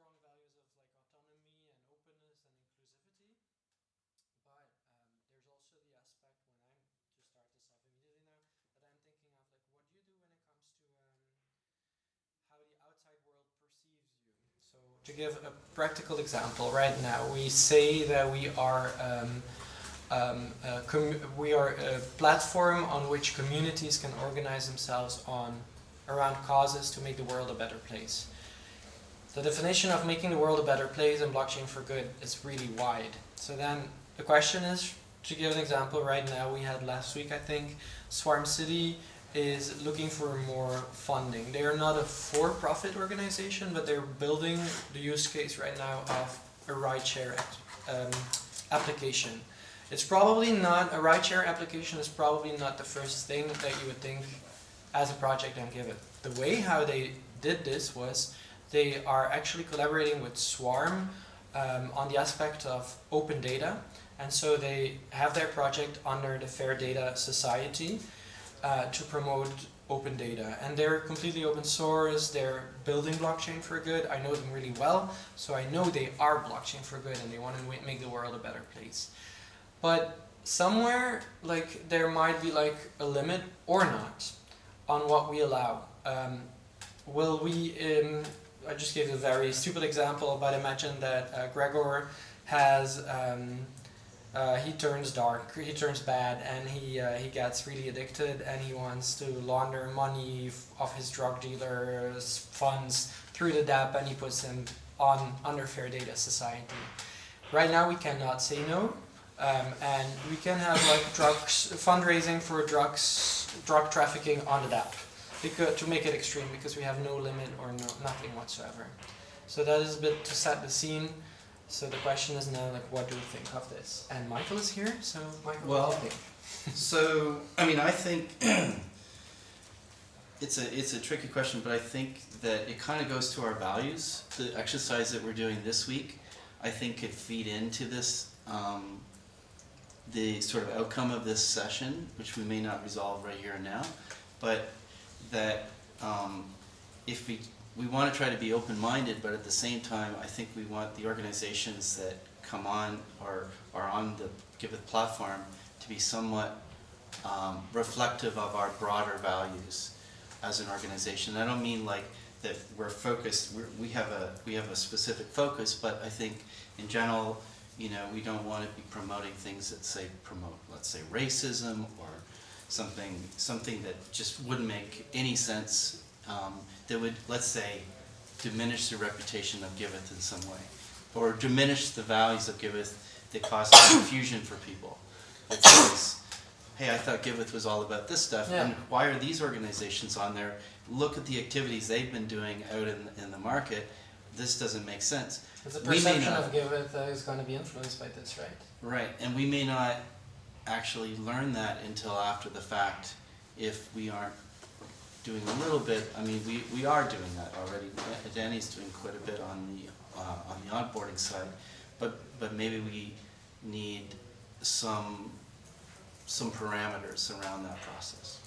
strong values of like autonomy and openness and inclusivity. But there's also the aspect when I'm to start this off immediately now that I'm thinking of like what do you do when it comes to how the outside world perceives you. So to give a practical example, right now we say that we are a platform on which communities can organize themselves on around causes to make the world a better place. The definition of making the world a better place and blockchain for good is really wide. So then the question is, to give an example, right now we had last week I think, Swarm City is looking for more funding. They are not a for-profit organization, but they're building the use case right now of a rideshare application. It's probably not, a rideshare application is probably not the first thing that you would think as a project and give it. The way how they did this was they are actually collaborating with Swarm on the aspect of open data, and so they have their project under the Fair Data Society to promote open data, and they're completely open source. They're building blockchain for good. I know them really well, so I know they are blockchain for good and they want to make the world a better place. But somewhere like there might be like a limit or not on what we allow. Will we I just gave a very stupid example, but imagine that Gregor has he turns dark, he turns bad, and he gets really addicted, and he wants to launder money of his drug dealers' funds through the DAP, and he puts them on under Fair Data Society. Right now we cannot say no, and we can have like fundraising for drug trafficking on the DAP, because to make it extreme, because we have no limit or nothing whatsoever. So that is a bit to set the scene. So the question is now, like, what do we think of this? And Michael is here, so Michael, what do you think? So, I mean, I think it's a tricky question, but I think that it kind of goes to our values. The exercise that we're doing this week, I think could feed into this, the sort of outcome of this session, which we may not resolve right here and now, but that if we want to try to be open-minded, but at the same time, I think we want the organizations that come on or are on the Giveth platform to be somewhat reflective of our broader values as an organization. I don't mean like that we're focused. We have a specific focus, but I think in general, you know, we don't want to be promoting things that promote, let's say, racism or something that just wouldn't make any sense. That would, let's say, diminish the reputation of Giveth in some way, or diminish the values of Giveth that cause confusion for people. It says, hey, I thought Giveth was all about this stuff, and why are these organizations on there? Look at the activities they've been doing out in the market. This doesn't make sense. The perception of Giveth is going to be influenced by this, right? Right, and we may not actually learn that until after the fact if we aren't doing a little bit. I mean, we are doing that already. Danny's doing quite a bit on the onboarding side, but maybe we need some parameters around that process.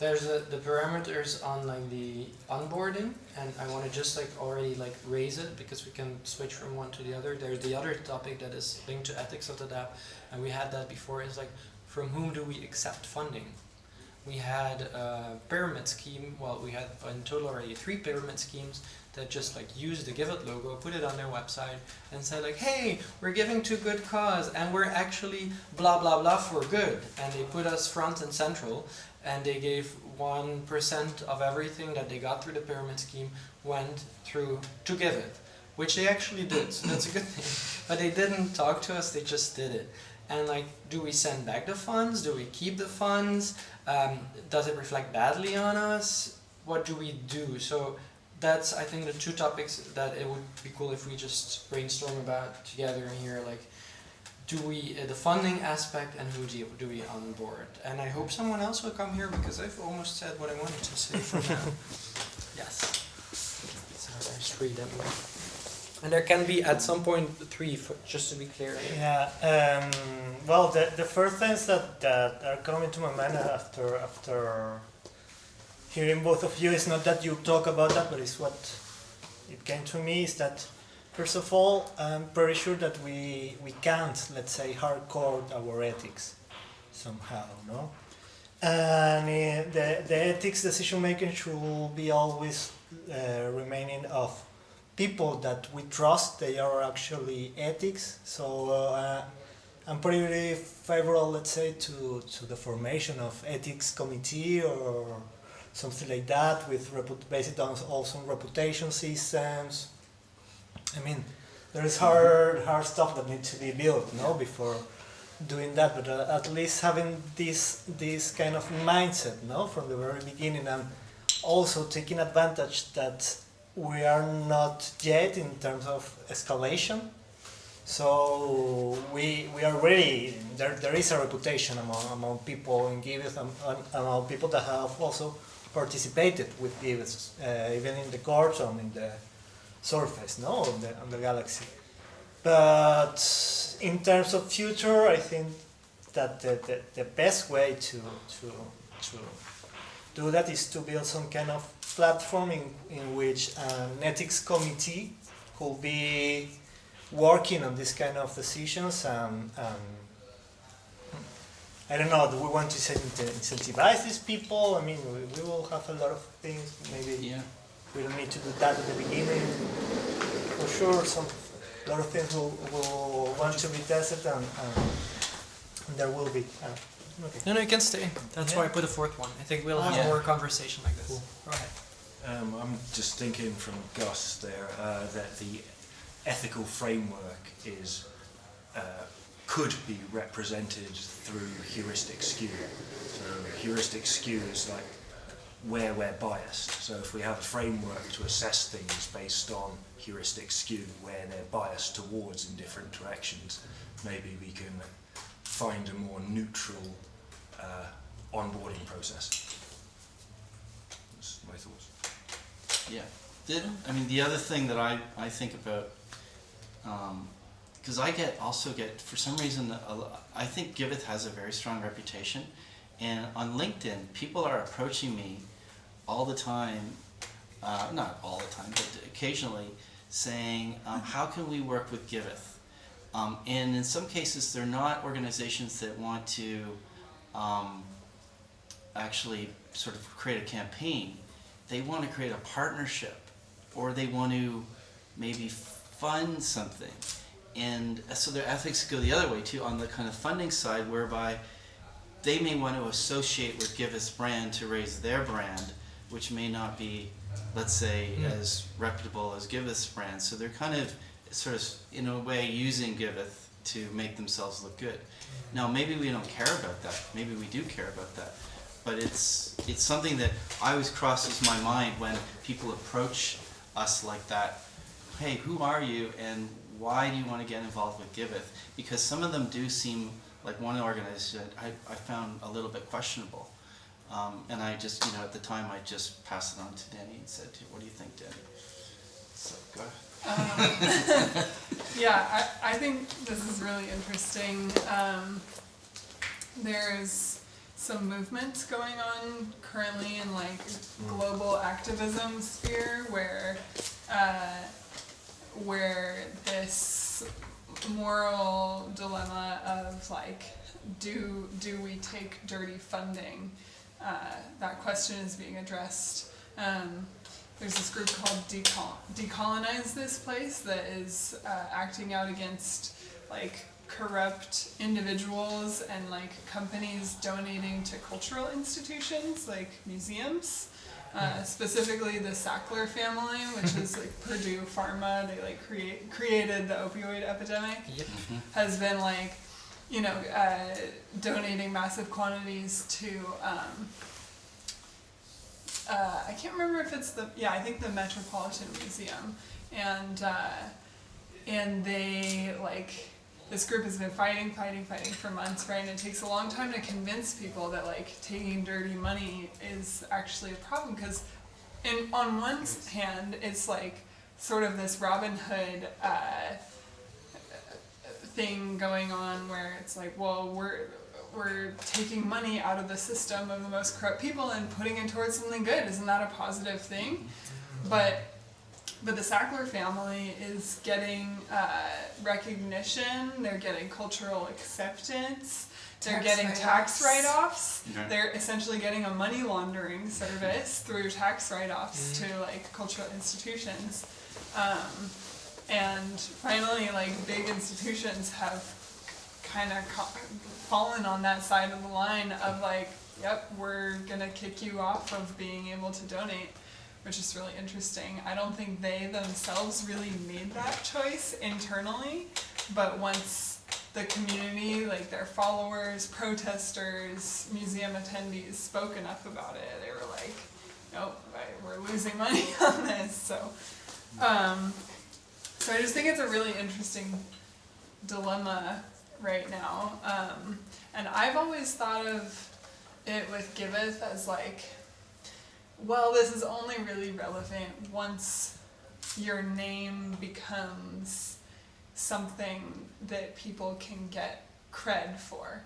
There's the parameters on like the onboarding, and I want to just like already like raise it because we can switch from one to the other. There's the other topic that is linked to ethics of the DAP, and we had that before. Is like, from whom do we accept funding? We had a pyramid scheme. Well, we had in total already 3 pyramid schemes that just like used the Giveth logo, put it on their website, and said like, hey, we're giving to good cause, and we're actually blah blah blah for good. And they put us front and central, and they gave 1% of everything that they got through the pyramid scheme went through to Giveth, which they actually did. So that's a good thing. But they didn't talk to us; they just did it. And like, do we send back the funds? Do we keep the funds? Does it reflect badly on us? What do we do? So that's, I think, the 2 topics that it would be cool if we just brainstorm about together here. Like, do we, the funding aspect, and who do we onboard? And I hope someone else will come here because I've almost said what I wanted to say for now. Yes. So there's 3 that way. And there can be at some point 3, just to be clear. Yeah. Well, the first things that are coming to my mind after hearing both of you is not that you talk about that, but it's what it came to me is that First of all, I'm pretty sure that we can't, let's say, hardcore our ethics somehow, no? And the ethics decision making should be always remaining of people that we trust. They are actually ethics. So I'm pretty favorable, let's say, to the formation of ethics committee or something like that, with based on also reputation systems. I mean, there is hard stuff that needs to be built, no, before doing that. But at least having this kind of mindset, no, from the very beginning, and also taking advantage that we are not yet in terms of escalation. So we are ready. There is a reputation among people in Gibbs and among people that have also participated with Gibbs, even in the courts and in the surface, no, on the galaxy. But in terms of future, I think that the best way to do that is to build some kind of platform in which an ethics committee could be working on this kind of decisions, and I don't know, do we want to incentivize these people? I mean, we will have a lot of things, maybe we don't need to do that at the beginning. For sure, a lot of things will want to be tested, and there will be. Okay. No, you can stay. That's why I put a fourth one. I think we'll have more conversation like this. Cool. Go ahead. I'm just thinking from Gus there that the ethical framework could be represented through heuristic skew. So heuristic skew is like where we're biased. So if we have a framework to assess things based on heuristic skew, where they're biased towards in different directions, maybe we can find a more neutral onboarding process. That's my thoughts. Yeah. The other thing that I think about, because I also get, for some reason, I think Giveth has a very strong reputation, and on LinkedIn, people are approaching me all the time, not all the time, but occasionally, saying, how can we work with Giveth? And in some cases, they're not organizations that want to actually sort of create a campaign. They want to create a partnership, or they want to maybe fund something. And so their ethics go the other way too, on the kind of funding side, whereby they may want to associate with Giveth's brand to raise their brand, which may not be, let's say, as reputable as Giveth's brand. So they're kind of sort of, in a way, using Giveth to make themselves look good. Now, maybe we don't care about that. Maybe we do care about that. But it's something that always crosses my mind when people approach us like that. Hey, who are you, and why do you want to get involved with Giveth? Because some of them do seem like one organization I found a little bit questionable. And I just, at the time, I just passed it on to Danny and said, what do you think, Danny? So, go ahead. Yeah, I think this is really interesting. There's some movements going on currently in like global activism sphere where this moral dilemma of like, do we take dirty funding? That question is being addressed. There's this group called Decolonize This Place that is acting out against like corrupt individuals and like companies donating to cultural institutions like museums. Specifically the Sackler family, which is like Purdue Pharma, they like created the opioid epidemic, has been like, donating massive quantities to, I can't remember if it's I think the Metropolitan Museum, and they like, this group has been fighting for months, right? And it takes a long time to convince people that like taking dirty money is actually a problem, because on one hand, it's like sort of this Robin Hood thing going on where it's like, well, we're taking money out of the system of the most corrupt people and putting it towards something good. Isn't that a positive thing? But but the Sackler family is getting recognition, they're getting cultural acceptance, they're getting tax write-offs, Okay. they're essentially getting a money laundering service through tax write-offs to like cultural institutions. And finally, like big institutions have kind of fallen on that side of the line of like, yep, we're gonna kick you off of being able to donate, which is really interesting. I don't think they themselves really made that choice internally, but once the community, like their followers, protesters, museum attendees spoke enough about it, they were like, nope, we're losing money on this. So I just think it's a really interesting dilemma right now. And I've always thought of it with Giveth as like, well, this is only really relevant once your name becomes something that people can get cred for.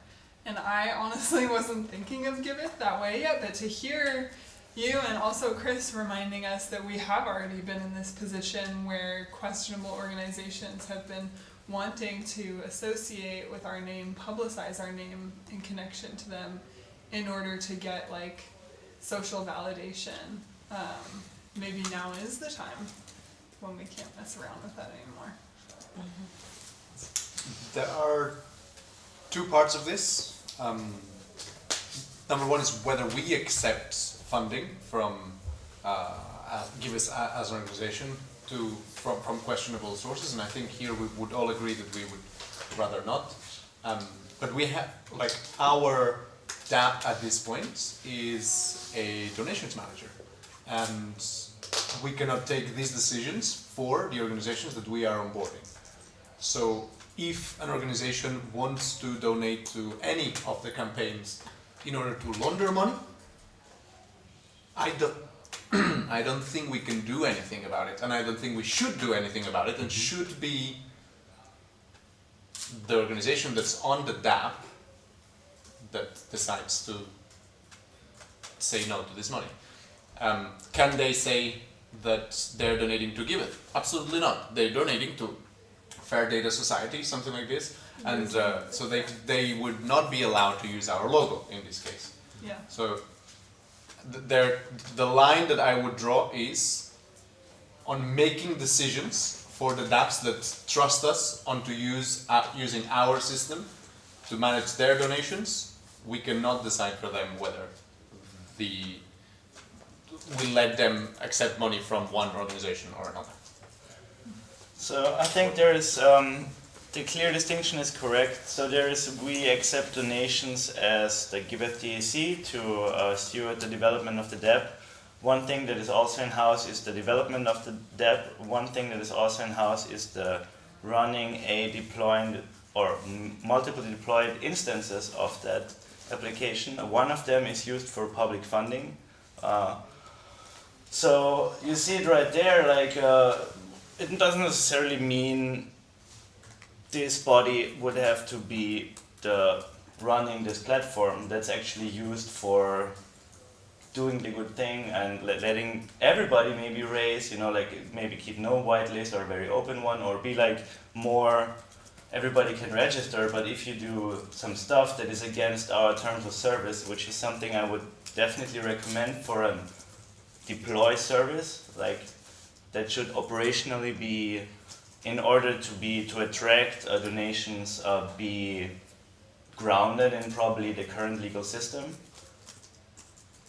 And I honestly wasn't thinking of Giveth that way yet, but to hear you and also Chris reminding us that we have already been in this position where questionable organizations have been wanting to associate with our name, publicize our name in connection to them in order to get like social validation. Maybe now is the time when we can't mess around with that anymore. There are two parts of this. Number one is whether we accept funding from give us as an organization from questionable sources, and I think here we would all agree that we would rather not. But we have, like, our DAP at this point is a donations manager, and we cannot take these decisions for the organizations that we are onboarding. So if an organization wants to donate to any of the campaigns in order to launder money, I don't think we can do anything about it, and I don't think we should do anything about it, and should be the organization that's on the DAP that decides to say no to this money. Can they say that they're donating to Giveth? Absolutely not. They're donating to Fair Data Society, something like this, and so they would not be allowed to use our logo in this case. Yeah. So the line that I would draw is on making decisions for the DApps that trust us on to using our system to manage their donations. We cannot decide for them whether we let them accept money from one organization or another. So I think there is the clear distinction is correct. So we accept donations as the Giveth DAC to steward the development of the DApp. One thing that is also in-house is the development of the DApp. One thing that is also in-house is the running a deployed or multiple deployed instances of that application. One of them is used for public funding. So you see it right there, like it doesn't necessarily mean this body would have to be the running this platform. That's actually used for doing the good thing and letting everybody maybe raise, like maybe keep no whitelist or a very open one, or be like more, everybody can register, but if you do some stuff that is against our terms of service, which is something I would definitely recommend for a deploy service, like that should operationally be, in order to attract donations, be grounded in probably the current legal system.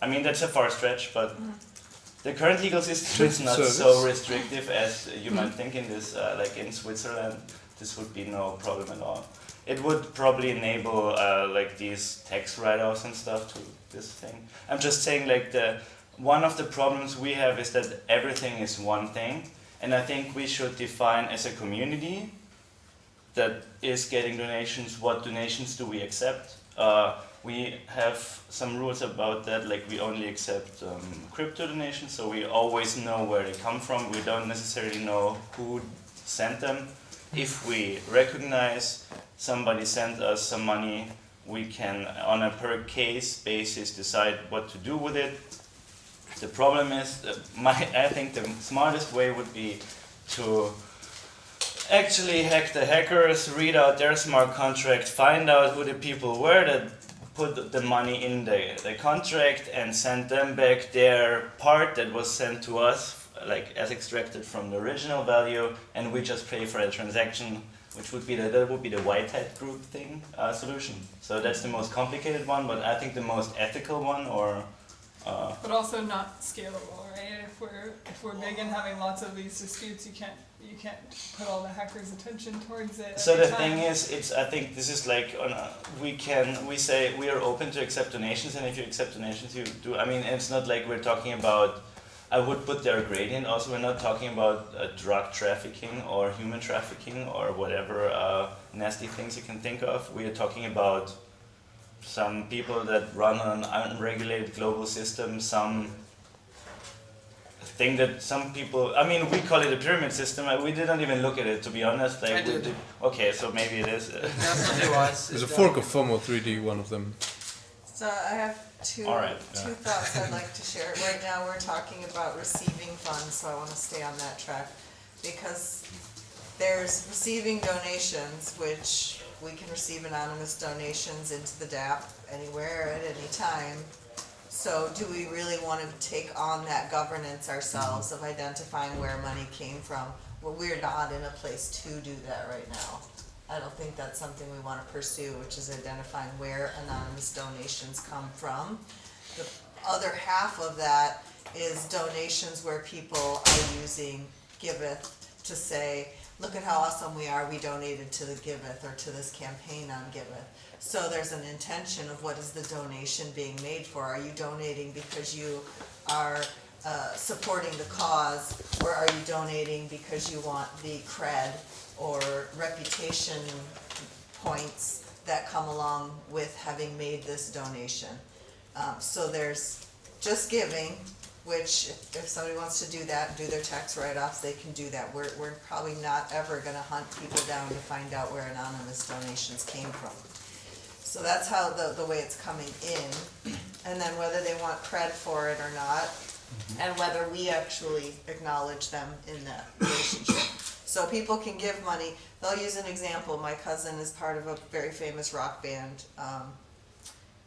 I mean, that's a far stretch, but the current legal system is not so restrictive as you might think in this, like in Switzerland, this would be no problem at all. It would probably enable like these tax write-offs and stuff to this thing. I'm just saying, like, one of the problems we have is that everything is one thing, and I think we should define as a community that is getting donations, what donations do we accept. We have some rules about that, like we only accept crypto donations, so we always know where they come from. We don't necessarily know who sent them. If we recognize somebody sent us some money, we can, on a per case basis, decide what to do with it. The problem is, I think the smartest way would be to actually hack the hackers, read out their smart contract, find out who the people were that put the money in the contract, and send them back their part that was sent to us, like as extracted from the original value, and we just pay for a transaction, which would be the white hat group thing solution. So that's the most complicated one, but I think the most ethical one, or But also not scalable, right? If we're big and having lots of these disputes, you can't put all the hackers' attention towards it. So every the time. thing is, I think this is like we say we are open to accept donations, and if you accept donations, you do. I mean, it's not like we're talking about. I would put there a gradient. Also, we're not talking about drug trafficking or human trafficking or whatever nasty things you can think of. We are talking about some people that run an unregulated global system, some thing that some people, I mean, we call it a pyramid system. We didn't even look at it, to be honest. Like, I did. Okay, so maybe it is. It definitely was. There's a fork of FOMO 3D, one of them. So I have two Alright, two thoughts I'd like to share. Right now, we're talking about receiving funds, so I want to stay on that track. Because there's receiving donations, which we can receive anonymous donations into the DAP anywhere at any time. So do we really want to take on that governance ourselves of identifying where money came from? Well, we're not in a place to do that right now. I don't think that's something we want to pursue, which is identifying where anonymous donations come from. The other half of that is donations where people are using Giveth to say, look at how awesome we are, we donated to the Giveth or to this campaign on Giveth. So there's an intention of what is the donation being made for. Are you donating because you are supporting the cause, or are you donating because you want the cred or reputation points that come along with having made this donation? So there's just giving, which if somebody wants to do that, do their tax write-offs, they can do that. We're probably not ever gonna hunt people down to find out where anonymous donations came from. So that's how the way it's coming in, and then whether they want cred for it or not, and whether we actually acknowledge them in that relationship. So people can give money. They'll use an example. My cousin is part of a very famous rock band,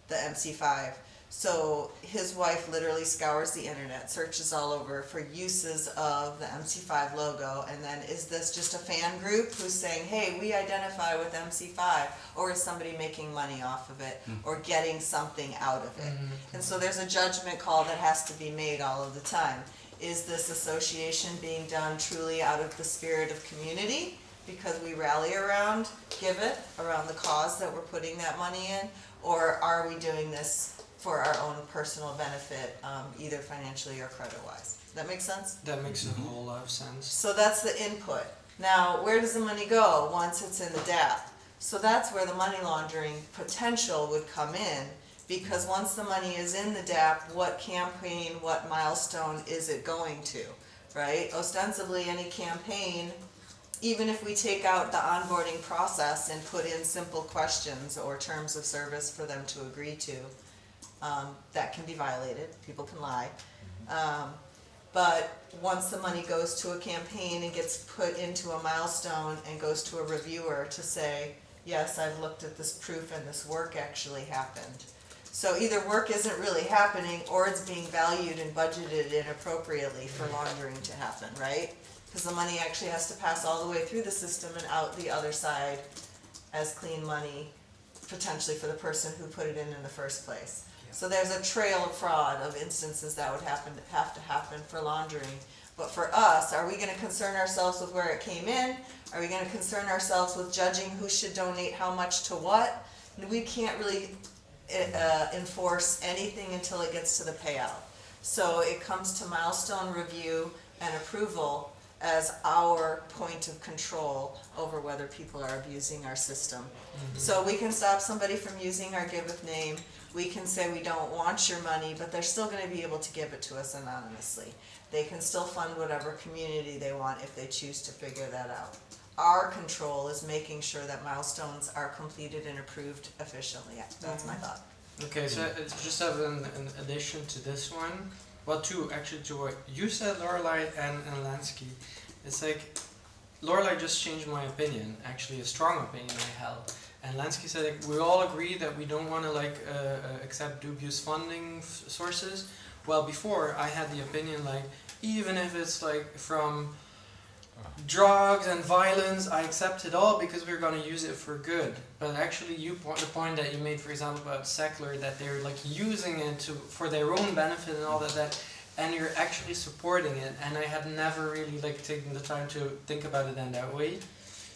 the MC5. So his wife literally scours the internet, searches all over for uses of the MC5 logo, and then is this just a fan group who's saying, hey, we identify with MC5, or is somebody making money off of it, or getting something out of it? And so there's a judgment call that has to be made all of the time. Is this association being done truly out of the spirit of community, because we rally around, give it, around the cause that we're putting that money in, or are we doing this for our own personal benefit, either financially or credit-wise? That make sense? That makes a whole lot of sense. So that's the input. Now, where does the money go once it's in the DAP? So that's where the money laundering potential would come in, because once the money is in the DAP, what campaign, what milestone is it going to, right? Ostensibly, any campaign, even if we take out the onboarding process and put in simple questions or terms of service for them to agree to, that can be violated, people can lie. But once the money goes to a campaign and gets put into a milestone and goes to a reviewer to say, yes, I've looked at this proof and this work actually happened. So either work isn't really happening, or it's being valued and budgeted inappropriately for laundering to happen, right? Because the money actually has to pass all the way through the system and out the other side as clean money, potentially for the person who put it in the first place. So there's a trail of fraud of instances that would have to happen for laundering. But for us, are we gonna concern ourselves with where it came in? Are we gonna concern ourselves with judging who should donate how much to what? We can't really enforce anything until it gets to the payout. So it comes to milestone review and approval as our point of control over whether people are abusing our system. So we can stop somebody from using our Giveth name. We can say we don't want your money, but they're still going to be able to give it to us anonymously. They can still fund whatever community they want if they choose to figure that out. Our control is making sure that milestones are completed and approved efficiently. That's my thought. Okay, so it's just have an addition to this one. well, to what you said, Lorelei and Lansky, it's like, Lorelei just changed my opinion, actually a strong opinion I held. And Lansky said, like, we all agree that we don't want to accept dubious funding sources. Well, before I had the opinion, like, even if it's like from drugs and violence, I accept it all because we're going to use it for good. But actually, the point that you made, for example, about secular, that they're like using it for their own benefit and all that, and you're actually supporting it. And I had never really like taken the time to think about it in that way.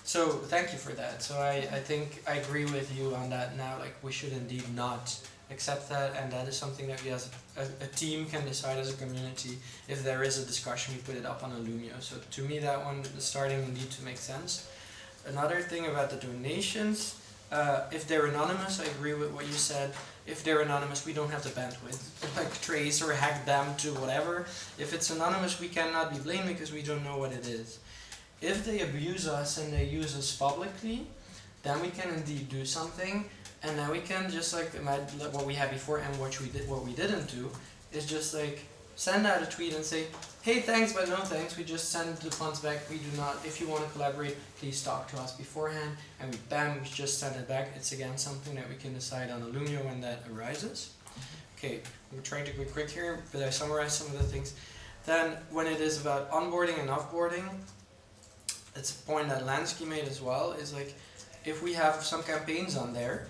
So thank you for that. So I think I agree with you on that now. Like, we should indeed not accept that, and that is something that we as a team can decide as a community. If there is a discussion, we put it up on Illumio. So to me, that one is starting indeed to make sense. Another thing about the donations, if they're anonymous, I agree with what you said. If they're anonymous, we don't have the bandwidth, like trace or hack them to whatever. If it's anonymous, we cannot be blamed because we don't know what it is. If they abuse us and they use us publicly, then we can indeed do something. And then we can just like imagine what we had before, and what we didn't do is just like send out a tweet and say, hey, thanks, but no thanks. We just send the funds back. We do not. If you want to collaborate, please talk to us beforehand. And we just send it back. It's again something that we can decide on Illumio when that arises. Okay, we're trying to go quick here, but I summarized some of the things. Then when it is about onboarding and offboarding, it's a point that Lansky made as well, is like, if we have some campaigns on there,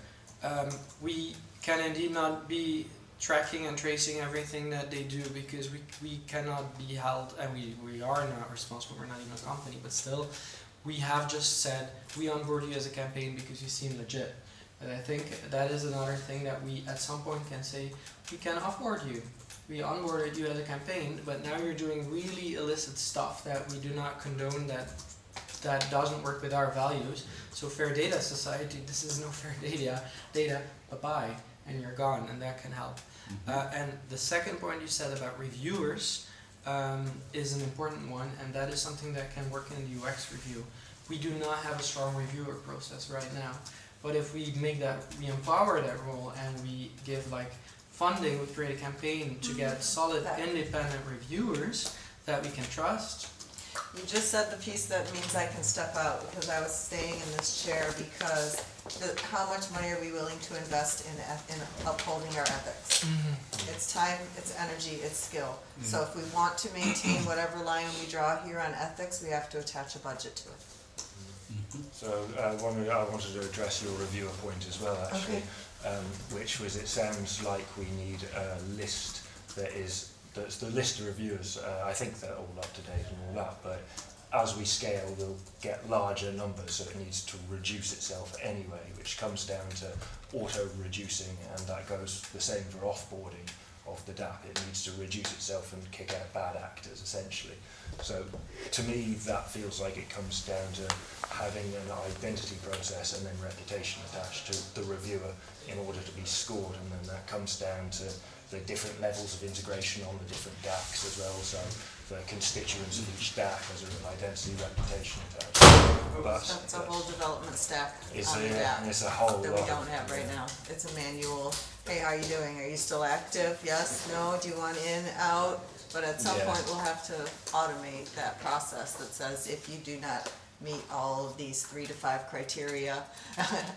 we can indeed not be tracking and tracing everything that they do, because we cannot be held, and we are not responsible, we're not even a company, but still, we have just said, we onboard you as a campaign because you seem legit. And I think that is another thing that we at some point can say, we can offboard you. We onboarded you as a campaign, but now you're doing really illicit stuff that we do not condone, that doesn't work with our values. So Fair Data Society, this is no fair data, bye-bye, and you're gone, and that can help. And the second point you said about reviewers is an important one, and that is something that can work in the UX review. We do not have a strong reviewer process right now, but if we empower that role, and we give like funding, we create a campaign to get solid independent reviewers that we can trust. You just said the piece that means I can step out, because I was staying in this chair because how much money are we willing to invest in upholding our ethics? It's time, it's energy, it's skill. So if we want to maintain whatever line we draw here on ethics, we have to attach a budget to it. So I wanted to address your reviewer point as well, actually, which was, it sounds like we need a list that's the list of reviewers. I think they're all up to date and all that, but as we scale, we'll get larger numbers, so it needs to reduce itself anyway, which comes down to auto-reducing, and that goes the same for offboarding of the DAP. It needs to reduce itself and kick out bad actors, essentially. So to me, that feels like it comes down to having an identity process and then reputation attached to the reviewer in order to be scored, and then that comes down to the different levels of integration on the different DACs as well. So the constituents of each DAC has an identity reputation attached. But That's a whole development stack it's on the DAP it's a whole that lot we don't have right now. It's a manual. Hey, how are you doing? Are you still active? Yes, no, do you want in, out? But at some point, we'll have to automate that process that says, if you do not meet all of these 3 to 5 criteria,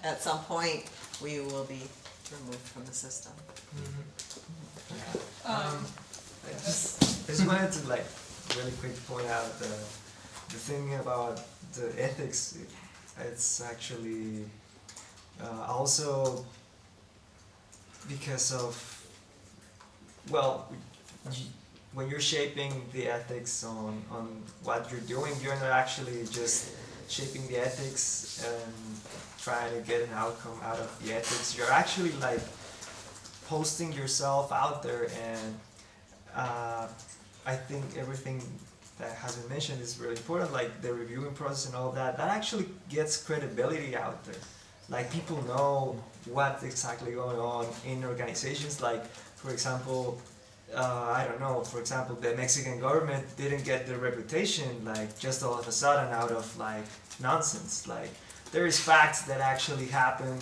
at some point, we will be removed from the system. I just wanted to like really quick point out the thing about the ethics. It's actually also because of, well, when you're shaping the ethics on what you're doing, you're not actually just shaping the ethics and trying to get an outcome out of the ethics. You're actually like posting yourself out there, and I think everything that has been mentioned is really important, like the reviewing process and all that. That actually gets credibility out there. Like, people know what's exactly going on in organizations. Like, for example, I don't know, for example, the Mexican government didn't get their reputation like just all of a sudden out of like nonsense. Like, there is facts that actually happen,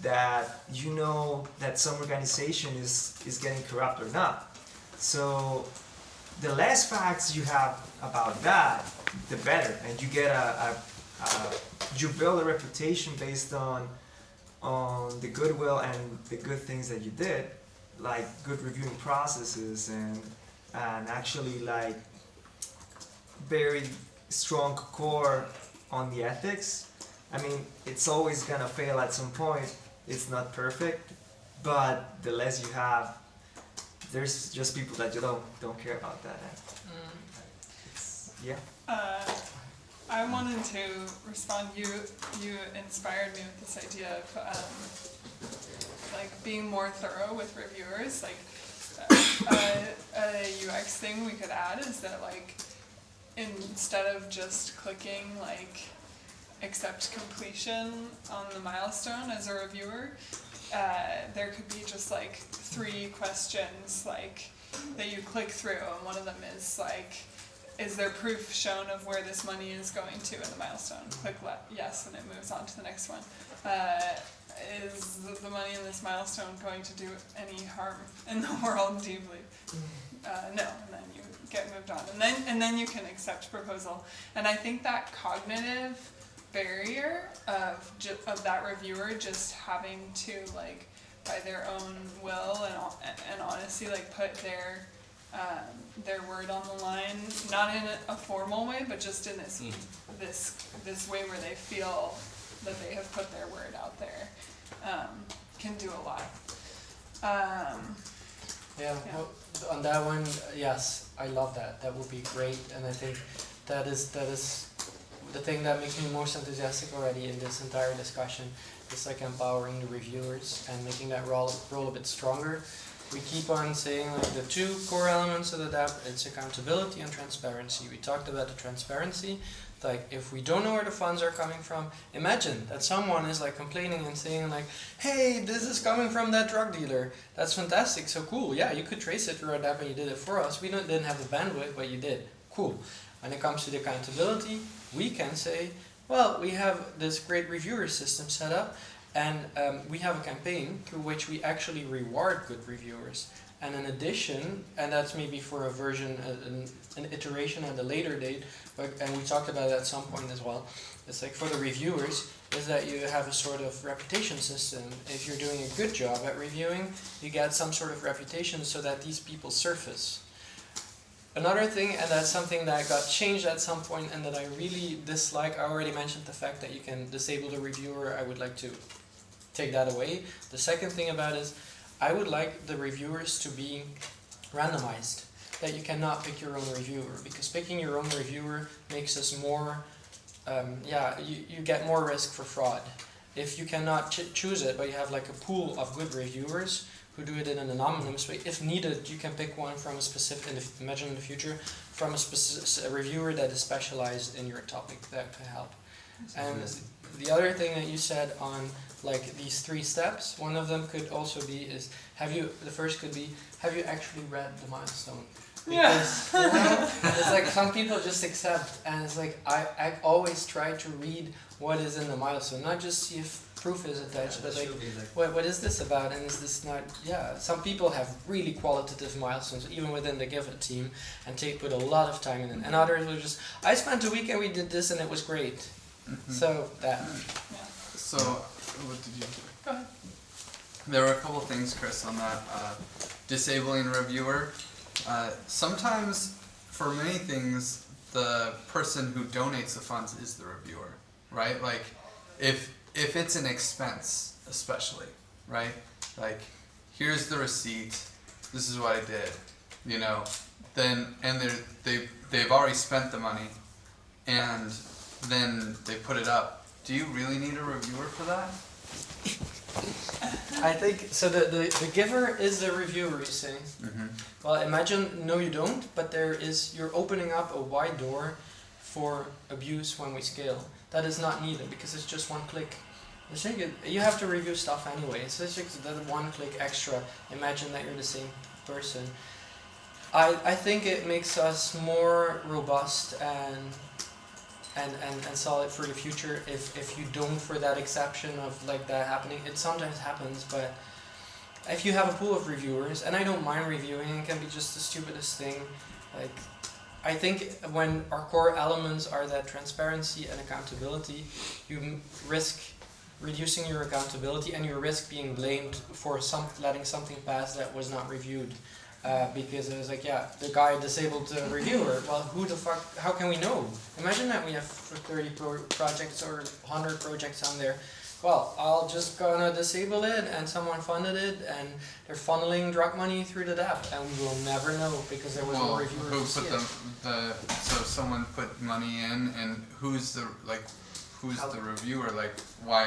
that you know that some organization is getting corrupt or not. So the less facts you have about that, the better, and you get you build a reputation based on the goodwill and the good things that you did, like good reviewing processes and actually like very strong core on the ethics. I mean, it's always gonna fail at some point. It's not perfect, but the less you have, there's just people that you don't care about that. It's, yeah. I wanted to respond. You inspired me with this idea of like being more thorough with reviewers. Like a UX thing we could add is that like instead of just clicking like accept completion on the milestone as a reviewer, there could be just like 3 questions like that you click through, and one of them is like, is there proof shown of where this money is going to in the milestone? Click yes, and it moves on to the next one. Is the money in this milestone going to do any harm in the world deeply? No, and then you get moved on, and then you can accept proposal. And I think that cognitive barrier of that reviewer just having to like by their own will and honesty like put their word on the line, not in a formal way, but just in this way where they feel that they have put their word out there, can do a lot. Well, on that one, yes, I love that. That would be great, and I think that is the thing that makes me most enthusiastic already in this entire discussion. It's like empowering the reviewers and making that role a bit stronger. We keep on saying like the 2 core elements of the DAP, it's accountability and transparency. We talked about the transparency, like if we don't know where the funds are coming from, imagine that someone is like complaining and saying like, hey, this is coming from that drug dealer. That's fantastic, so cool, yeah, you could trace it through our DAP and you did it for us. We didn't have the bandwidth, but you did, cool. When it comes to the accountability, we can say, well, we have this great reviewer system set up, and we have a campaign through which we actually reward good reviewers. And in addition, and that's maybe for a version, an iteration at a later date, and we talked about it at some point as well, it's like for the reviewers, is that you have a sort of reputation system. If you're doing a good job at reviewing, you get some sort of reputation so that these people surface. Another thing, and that's something that got changed at some point and that I really dislike, I already mentioned the fact that you can disable the reviewer. I would like to take that away. The second thing about it is, I would like the reviewers to be randomized, that you cannot pick your own reviewer, because picking your own reviewer makes us more, you get more risk for fraud. If you cannot choose it, but you have like a pool of good reviewers who do it in an anonymous way, if needed, you can pick one from a specific, imagine in the future, from a reviewer that is specialized in your topic that can help. And the other thing that you said on like these 3 steps, one of them could also be is, the first could be, have you actually read the milestone? Because, you know, it's like some people just accept, and it's like, I always try to read what is in the milestone, not just see if proof is attached, but like, what is this about, and is this not, some people have really qualitative milestones, even within the Give It team, and put a lot of time in it, and others will just, I spent a week and we did this and it was great. So, that. So, what did you do? Go ahead. There were a couple things, Chris, on that. Disabling reviewer. Sometimes, for many things, the person who donates the funds is the reviewer, right? Like, if it's an expense, especially, right? Like, here's the receipt, this is what I did, you know, then, and they've already spent the money, and then they put it up. Do you really need a reviewer for that? I think, so the giver is the reviewer, you say? Mm-hmm. Well, imagine, no you don't, but you're opening up a wide door for abuse when we scale. That is not needed, because it's just one click. You have to review stuff anyway, so it's just that one click extra. Imagine that you're the same person. I think it makes us more robust and solid for the future if you don't, for that exception of like that happening. It sometimes happens, but if you have a pool of reviewers, and I don't mind reviewing, it can be just the stupidest thing. Like, I think when our core elements are that transparency and accountability, you risk reducing your accountability and you risk being blamed for letting something pass that was not reviewed. Because it was like, yeah, the guy disabled the reviewer. Well, who the fuck, how can we know? Imagine that we have 30 projects or 100 projects on there. Well, I'll just gonna disable it and someone funded it and they're funneling drug money through the DAP and we will never know because there was no reviewer who to see put it. so someone put money in, and who's the reviewer? Like, why,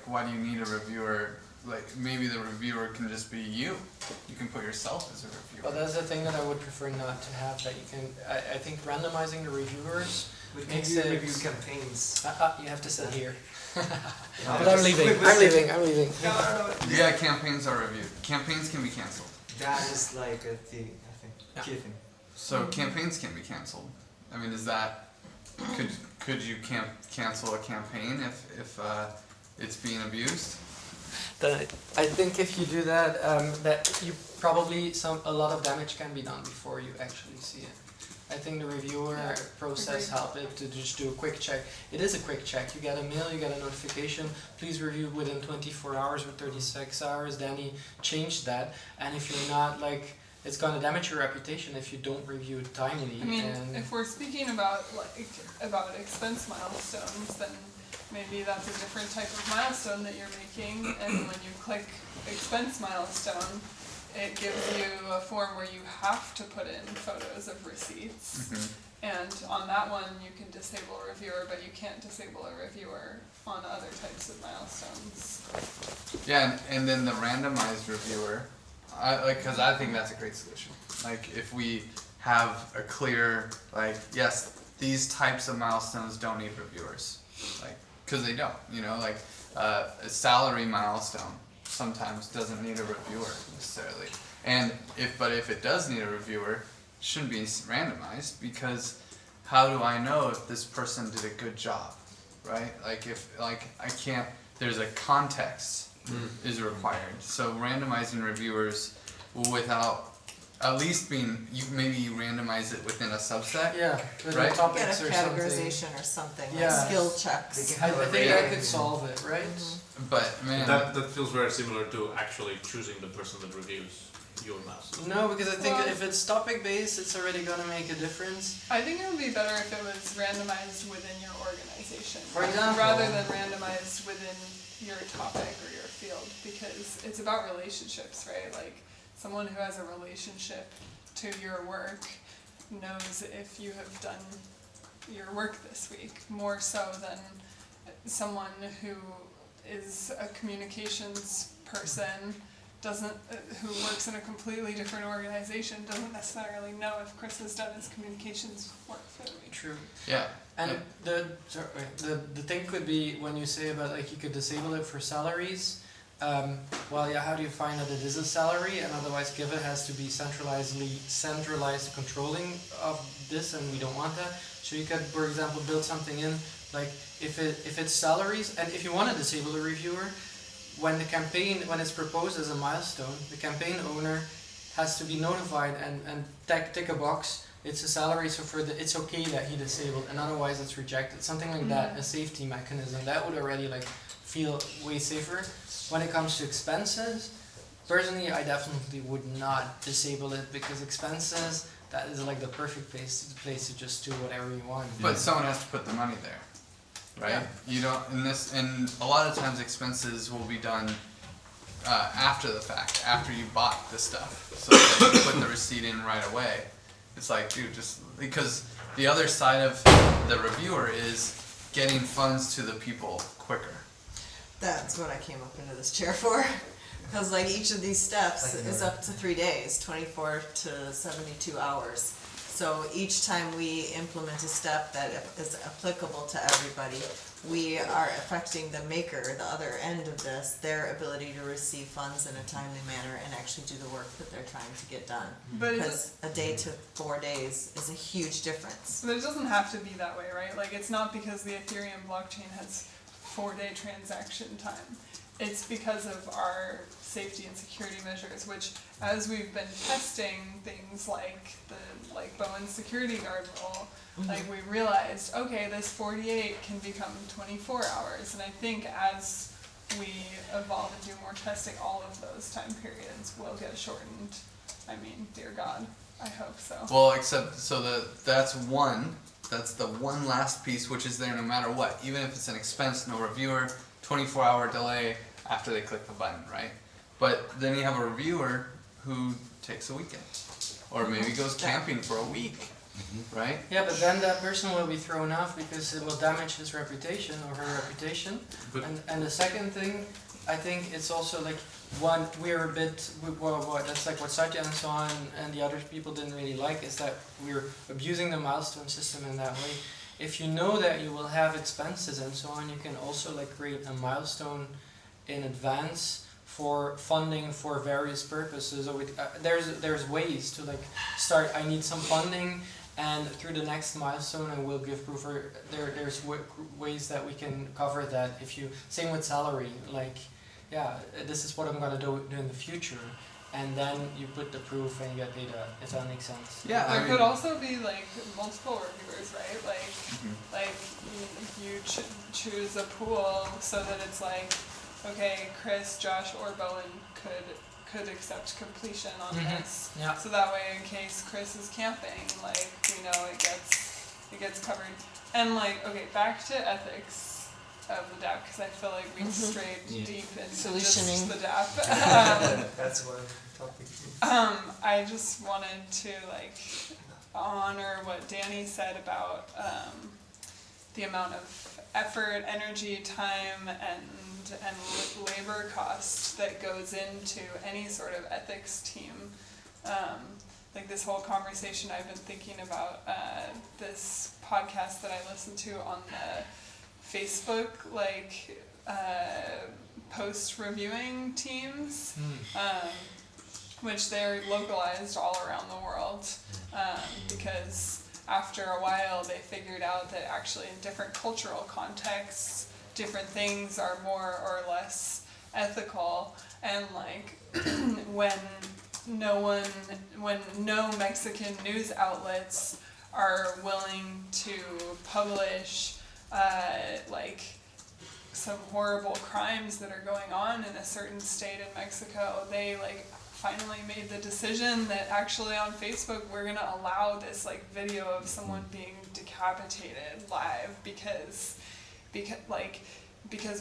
why do you need a reviewer? Like, maybe the reviewer can just be you. You can put yourself as a reviewer. Well, that's the thing that I would prefer not to have. That you can, I think randomizing the reviewers makes it. review campaigns. You have to sit here. No, But I'm leaving. I'm leaving. No. Yeah, campaigns are reviewed. Campaigns can be canceled. That is like a thing, I think. Yeah. Key thing. So campaigns can be canceled. I mean, is that could you cancel a campaign if it's being abused? I think if you do that, that you probably a lot of damage can be done before you actually see it. I think the reviewer process helped it to just do a quick check. It is a quick check. You get a mail, you get a notification. Please review within 24 hours or 36 hours. Danny changed that. And if you're not it's gonna damage your reputation if you don't review it timely. I mean, if we're speaking about expense milestones, then maybe that's a different type of milestone that you're making, and when you click expense milestone, it gives you a form where you have to put in photos of receipts. Mm-hmm. And on that one, you can disable a reviewer, but you can't disable a reviewer on other types of milestones. Yeah, and then the randomized reviewer, because I think that's a great solution. Like, if we have a clear, yes, these types of milestones don't need reviewers, because they don't. A salary milestone sometimes doesn't need a reviewer necessarily. And if it does need a reviewer, it shouldn't be randomized, because how do I know if this person did a good job, right? There's a context is required. So randomizing reviewers without at least maybe you randomize it within a subset. Yeah, with right? the topics Get a or categorization or something, like Yeah. skill checks. I think I could solve it, right? But man, That feels very similar to actually choosing the person that reviews your mouse. No, because I think Well- if it's topic based, it's already gonna make a difference. I think it would be better if it was randomized within your organization. For example. Rather than randomized within your topic or your field, because it's about relationships, right? Like, someone who has a relationship to your work knows if you have done your work this week, more so than someone who is a communications person who works in a completely different organization doesn't necessarily know if Chris has done his communications work for the week. True. yeah. And the thing could be when you say about you could disable it for salaries. How do you find that it is a salary? And otherwise, Given has to be centralized controlling of this, and we don't want that. So you could, for example, build something in if it's salaries, and if you want to disable the reviewer, when it's proposed as a milestone, the campaign owner has to be notified and tick a box. It's a salary, so it's okay that he disabled, and otherwise it's rejected. Something like that, a safety mechanism that would already feel way safer. When it comes to expenses, personally, I definitely would not disable it, because expenses, that is the perfect place to just do whatever you want. But someone has to put the money there, right? Yeah. You don't, and a lot of times expenses will be done after the fact, after you bought the stuff. So that you put the receipt in right away. It's dude, just because the other side of the reviewer is getting funds to the people quicker. That's what I came up into this chair for. Because each of these steps is up to 3 days, 24 to 72 hours. So each time we implement a step that is applicable to everybody, we are affecting the maker, the other end of this, their ability to receive funds in a timely manner and actually do the work that they're trying to get done. But Because a day to 4 days is a huge difference. But it doesn't have to be that way, right? It's not because the Ethereum blockchain has 4-day transaction time. it's because of our safety and security measures, which as we've been testing things like Bowen's security guard rule, like we realized, okay, this 48 can become 24 hours, and I think as we evolve and do more testing, all of those time periods will get shortened. I mean, dear God, I hope so. Well, except that's the one last piece which is there no matter what, even if it's an expense, no reviewer, 24-hour delay after they click the button, right? But then you have a reviewer who takes a weekend, or maybe goes camping for a week, right? Yeah, but then that person will be thrown off because it will damage his reputation or her reputation. But- And the second thing, I think it's also like that's like what Satya and so on and the other people didn't really like, is that we're abusing the milestone system in that way. If you know that you will have expenses and so on, you can also like create a milestone in advance for funding for various purposes. Or there's ways to like start. I need some funding, and through the next milestone, I will give proof. Or there's ways that we can cover that. If you same with salary, like yeah, this is what I'm gonna do in the future, and then you put the proof and you get paid out. If that makes sense. Yeah, There could also be like multiple reviewers, right? Like you choose a pool so that it's like, okay, Chris, Josh, or Bowen could accept completion on this. Yeah. So that way, in case Chris is camping, like we know it gets covered. And like, okay, back to ethics of the DAP, because I feel like we strayed deep into Solutioning. just the DAP. That's one topic. I just wanted to like honor what Danny said about the amount of effort, energy, time, and labor cost that goes into any sort of ethics team. Like this whole conversation, I've been thinking about this podcast that I listened to on the Facebook, like post reviewing teams, which they're localized all around the world, because after a while they figured out that actually in different cultural contexts, different things are more or less ethical, and like when no Mexican news outlets are willing to publish like some horrible crimes that are going on in a certain state in Mexico, they like finally made the decision that actually on Facebook we're gonna allow this like video of someone being decapitated live because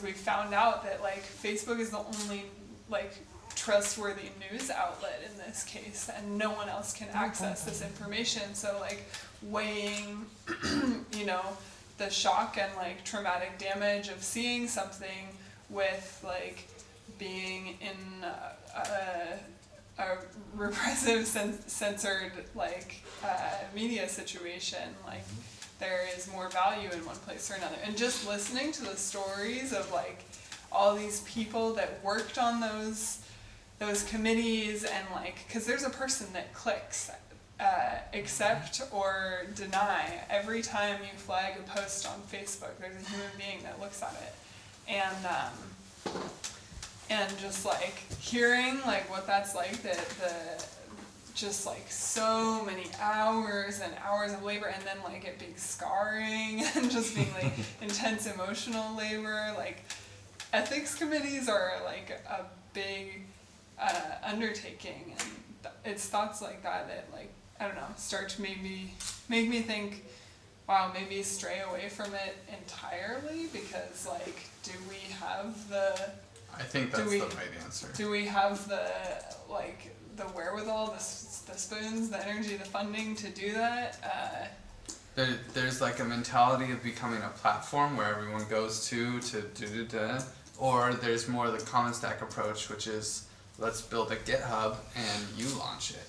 we found out that like Facebook is the only like trustworthy news outlet in this case, and no one else can access this information. So like weighing the shock and like traumatic damage of seeing something with like being in a repressive censored like media situation, like there is more value in one place or another. And just listening to the stories of like all these people that worked on those committees, and like, because there's a person that clicks accept or deny every time you flag a post on Facebook. There's a human being that looks at it, and just like hearing like what that's like, the just like so many hours and hours of labor, and then like it being scarring and just being like intense emotional labor. Like ethics committees are like a big undertaking, and it's thoughts like that like, I don't know, start to make me think, wow, maybe stray away from it entirely, because like, do we have the... I think that's the right answer. Do we have the wherewithal, the spoons, the energy, the funding to do that? There's like a mentality of becoming a platform where everyone goes to or there's more the common stack approach, which is let's build a GitHub and you launch it.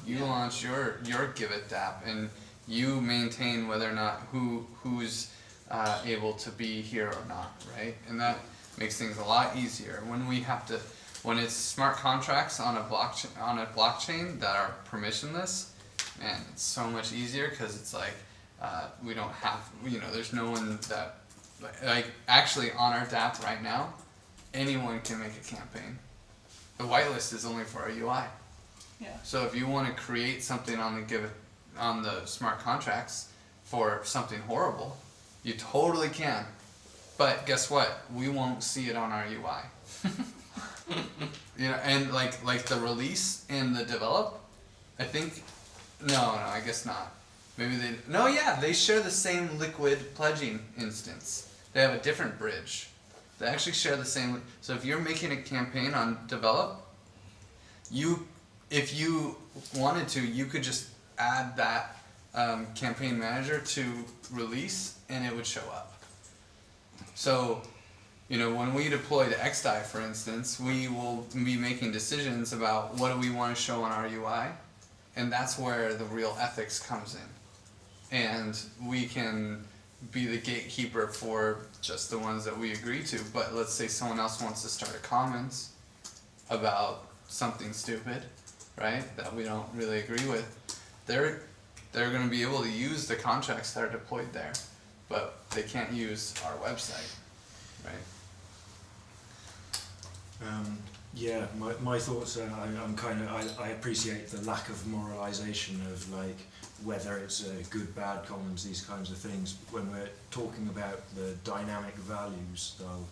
You launch your Give It DAP, and you maintain whether or not who's able to be here or not, right? And that makes things a lot easier. When it's smart contracts on a blockchain that are permissionless, man, it's so much easier, because it's like we don't have, there's no one that like actually on our DApp right now, anyone can make a campaign. The whitelist is only for our UI. Yeah. So if you want to create something on the smart contracts for something horrible, you totally can. But guess what? We won't see it on our UI. You know, and like the release and the develop, I think, no, I guess not. Maybe they share the same liquid pledging instance. They have a different bridge. They actually share the same. So if you're making a campaign on develop, if you wanted to, you could just add that campaign manager to release, and it would show up. So, you know, when we deploy to XDI, for instance, we will be making decisions about what do we want to show on our UI, and that's where the real ethics comes in. And we can be the gatekeeper for just the ones that we agree to, but let's say someone else wants to start a comments about something stupid, right, that we don't really agree with, they're going to be able to use the contracts that are deployed there, but they can't use our website, right? Yeah, my thoughts are I appreciate the lack of moralization of like whether it's good, bad commons, these kinds of things. When we're talking about the dynamic values, though,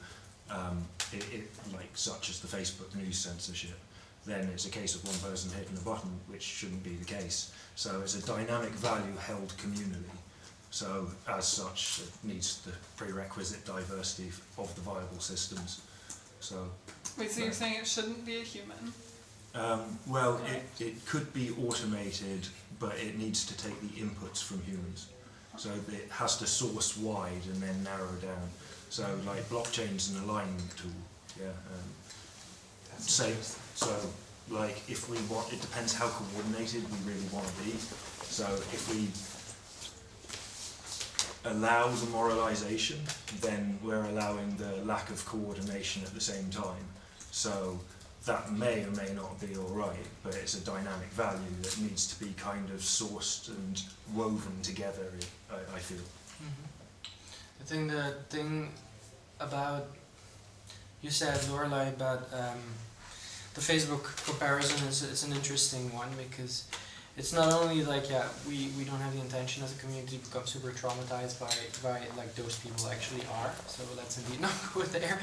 like such as the Facebook news censorship, then it's a case of one person hitting a button, which shouldn't be the case. So it's a dynamic value held communally. So as such, it needs the prerequisite diversity of the viable systems. So. Wait, so you're saying it shouldn't be a human? Well, it could be automated, but it needs to take the inputs from humans. So it has to source wide and then narrow down. So like blockchain's an alignment tool, yeah. So like if we want, it depends how coordinated we really want to be. So if we allow the moralization, then we're allowing the lack of coordination at the same time. So that may or may not be alright, but it's a dynamic value that needs to be kind of sourced and woven together, I feel. Mm-hmm. I think the thing about, you said, Lorelai, about the Facebook comparison is an interesting one, because it's not only like, yeah, we don't have the intention as a community to become super traumatized by like those people actually are, so let's indeed not go there,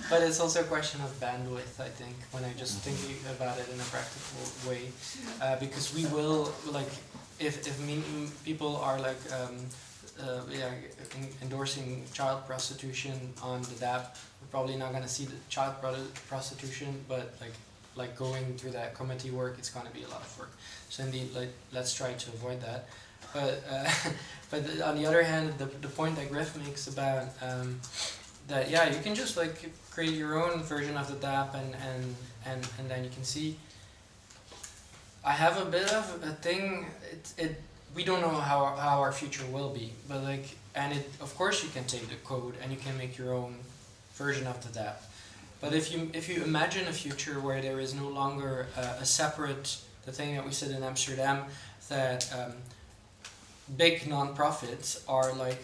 but it's also a question of bandwidth, I think, when I just thinking about it in a practical way, because we will, like, if people are like, endorsing child prostitution on the DAP, we're probably not going to see the child prostitution, but like going through that committee work, it's going to be a lot of work. So indeed, let's try to avoid that. But on the other hand, the point that Griff makes about that, yeah, you can just like create your own version of the DAP and then you can see. I have a bit of a thing. We don't know how our future will be, but like, and of course you can take the code and you can make your own version of the DAP. But if you imagine a future where there is no longer a separate, the thing that we said in Amsterdam, that big non-profits are like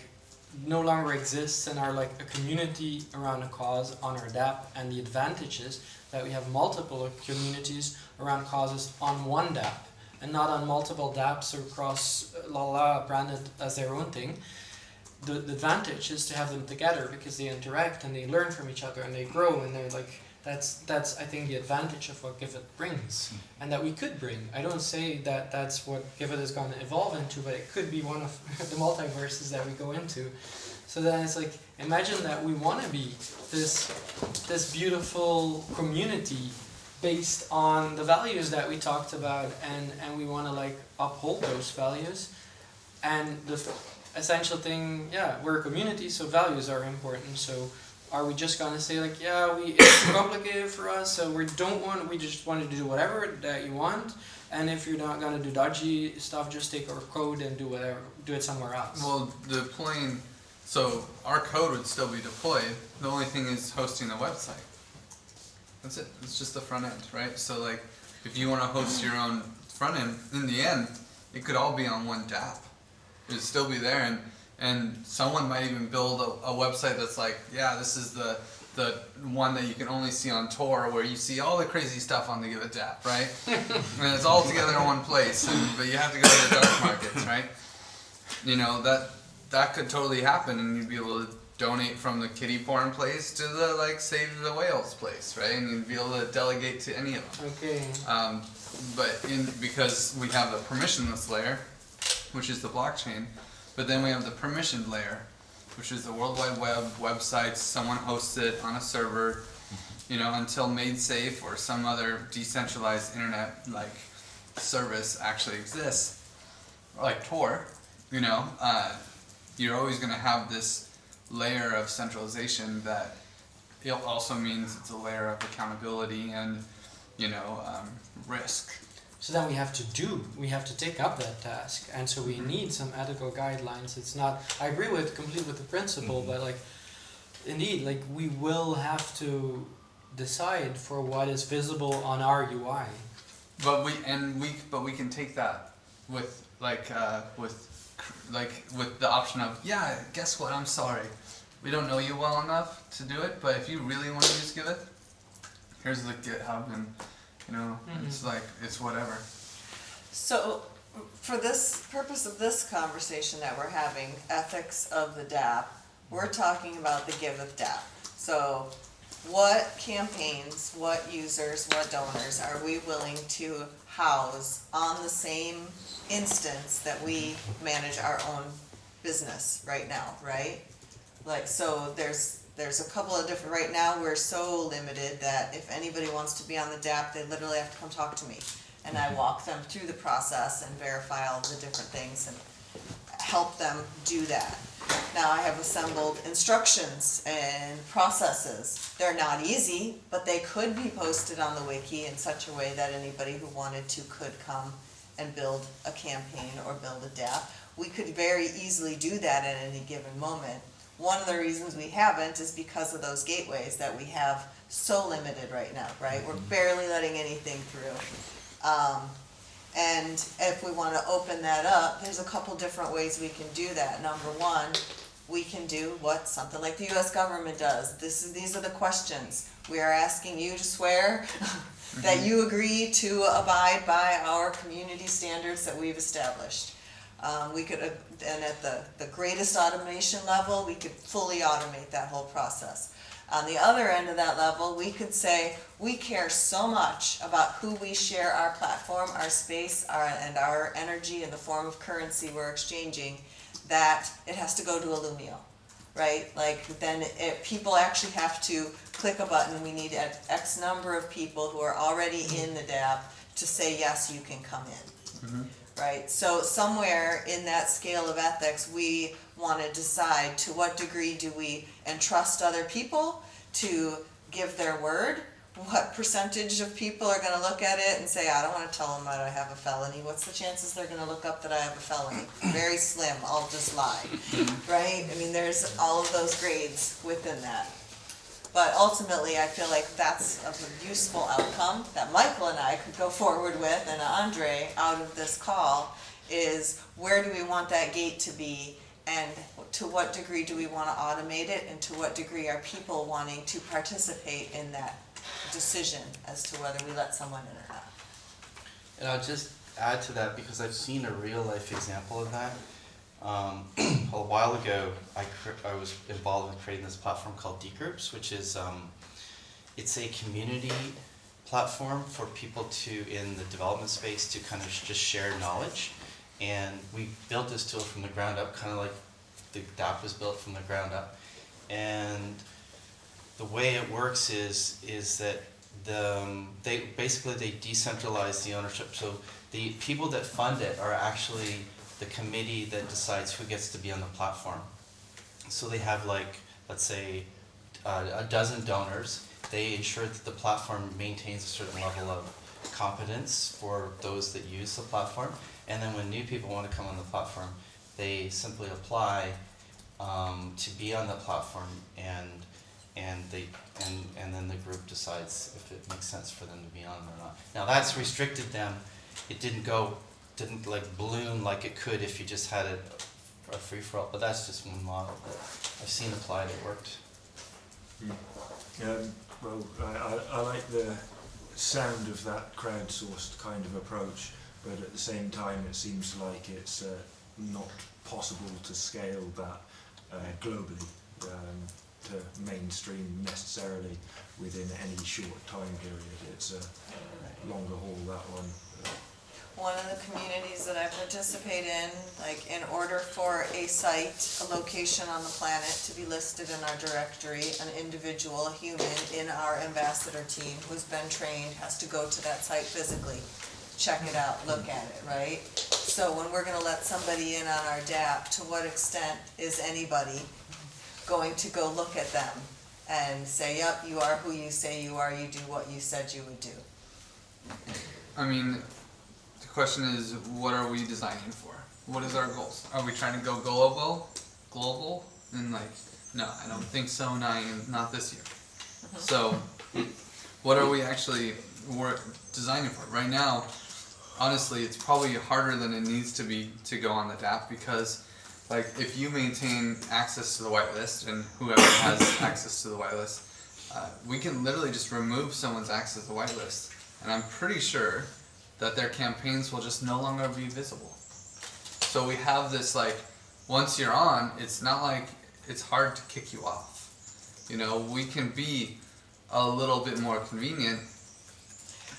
no longer exist and are like a community around a cause on our DAP, and the advantages that we have multiple communities around causes on one DAP and not on multiple DAPs across branded as their own thing. The advantage is to have them together because they interact and they learn from each other and they grow, and they're like, that's I think the advantage of what Givit brings and that we could bring. I don't say that that's what Givit is going to evolve into, but it could be one of the multiverses that we go into. So then it's like, imagine that we want to be this beautiful community based on the values that we talked about, and we want to like uphold those values. And the essential thing, yeah, we're a community, so values are important. So are we just gonna say like, yeah, it's too complicated for us, so we just want to do whatever that you want, and if you're not gonna do dodgy stuff, just take our code and do it somewhere else. Well, deploying, so our code would still be deployed. The only thing is hosting the website. That's it. It's just the front end, right? So like, if you want to host your own front end, in the end, it could all be on one DAP. It would still be there, and someone might even build a website that's like, yeah, this is the the one that you can only see on tour, where you see all the crazy stuff on the Give a DAP, right? And it's all together in one place, but you have to go to the dark markets, right? You know, that could totally happen, and you'd be able to donate from the kiddie porn place to the, like, Save the Whales place, right? And you'd be able to delegate to any of them. Okay. But because we have the permissionless layer, which is the blockchain, but then we have the permissioned layer, which is the World Wide Web websites. Someone hosts it on a server, you know, until made safe or some other decentralized internet like service actually exists, like Tor. You know, you're always going to have this layer of centralization that it also means it's a layer of accountability and, you know, risk. So then we have to take up that task, and so we need some ethical guidelines. It's not, I agree completely with the principle, but like, indeed, like we will have to decide for what is visible on our UI. But we can take that with with the option of, yeah, guess what? I'm sorry, we don't know you well enough to do it. But if you really want to use Giveth, here's the GitHub, and you know, it's like, it's whatever. So, for this purpose of this conversation that we're having, ethics of the DAP, we're talking about the Giveth DAP. So, what campaigns, what users, what donors are we willing to house on the same instance that we manage our own business right now, right? Like, so there's a couple of different, right now we're so limited that if anybody wants to be on the DAP, they literally have to come talk to me. And I walk them through the process and verify all the different things and help them do that. Now I have assembled instructions and processes. They're not easy, but they could be posted on the wiki in such a way that anybody who wanted to could come and build a campaign or build a DAP. We could very easily do that at any given moment. One of the reasons we haven't is because of those gateways that we have so limited right now, right? We're barely letting anything through. And if we want to open that up, there's a couple different ways we can do that. Number one, we can do what something like the US government does. These are the questions. We are asking you to swear that you agree to abide by our community standards that we've established. We could, and at the greatest automation level, we could fully automate that whole process. On the other end of that level, we could say, we care so much about who we share our platform, our space, and our energy in the form of currency we're exchanging, that it has to go to Illumio, right? Like, then people actually have to click a button. We need X number of people who are already in the DAP to say, yes, you can come in. Right, so somewhere in that scale of ethics, we want to decide to what degree do we entrust other people to give their word. What percentage of people are going to look at it and say, I don't want to tell them that I have a felony. What's the chances they're going to look up that I have a felony? Very slim, I'll just lie, right? I mean, there's all of those grades within that. But ultimately, I feel like that's a useful outcome that Michael and I could go forward with, and Andre, out of this call, is where do we want that gate to be, and to what degree do we want to automate it, and to what degree are people wanting to participate in that decision as to whether we let someone in or not. And I'll just add to that, because I've seen a real life example of that. A while ago, I was involved in creating this platform called D Groups, which is it's a community platform for people to, in the development space, to kind of just share knowledge. And we built this tool from the ground up, kind of like the DAP was built from the ground up. And the way it works is that they decentralize the ownership. So the people that fund it are actually the committee that decides who gets to be on the platform. So they have, like, let's say, a dozen donors. They ensure that the platform maintains a certain level of competence for those that use the platform. And then when new people want to come on the platform, they simply apply to be on the platform, and then the group decides if it makes sense for them to be on or not. Now that's restricted them. It didn't like bloom like it could if you just had a free-for-all, but that's just one model that I've seen applied. It worked. Well, I like the sound of that crowdsourced kind of approach, but at the same time it seems like it's not possible to scale that globally to mainstream necessarily within any short time period. It's a longer haul, that one. One of the communities that I participate in, like in order for a site, a location on the planet to be listed in our directory, an individual, a human in our ambassador team who's been trained has to go to that site physically, check it out, look at it, right? So when we're gonna let somebody in on our DAP, to what extent is anybody going to go look at them and say, yep, you are who you say you are, you do what you said you would do? I mean, the question is, what are we designing for? What is our goals? Are we trying to go global? And like, no, I don't think so, not this year. So, what are we actually designing for? Right now, honestly, it's probably harder than it needs to be to go on the DAP because, like, if you maintain access to the whitelist and whoever has access to the whitelist, we can literally just remove someone's access to the whitelist, and I'm pretty sure that their campaigns will just no longer be visible. So we have this, like, once you're on, it's not like it's hard to kick you off. You know, we can be a little bit more convenient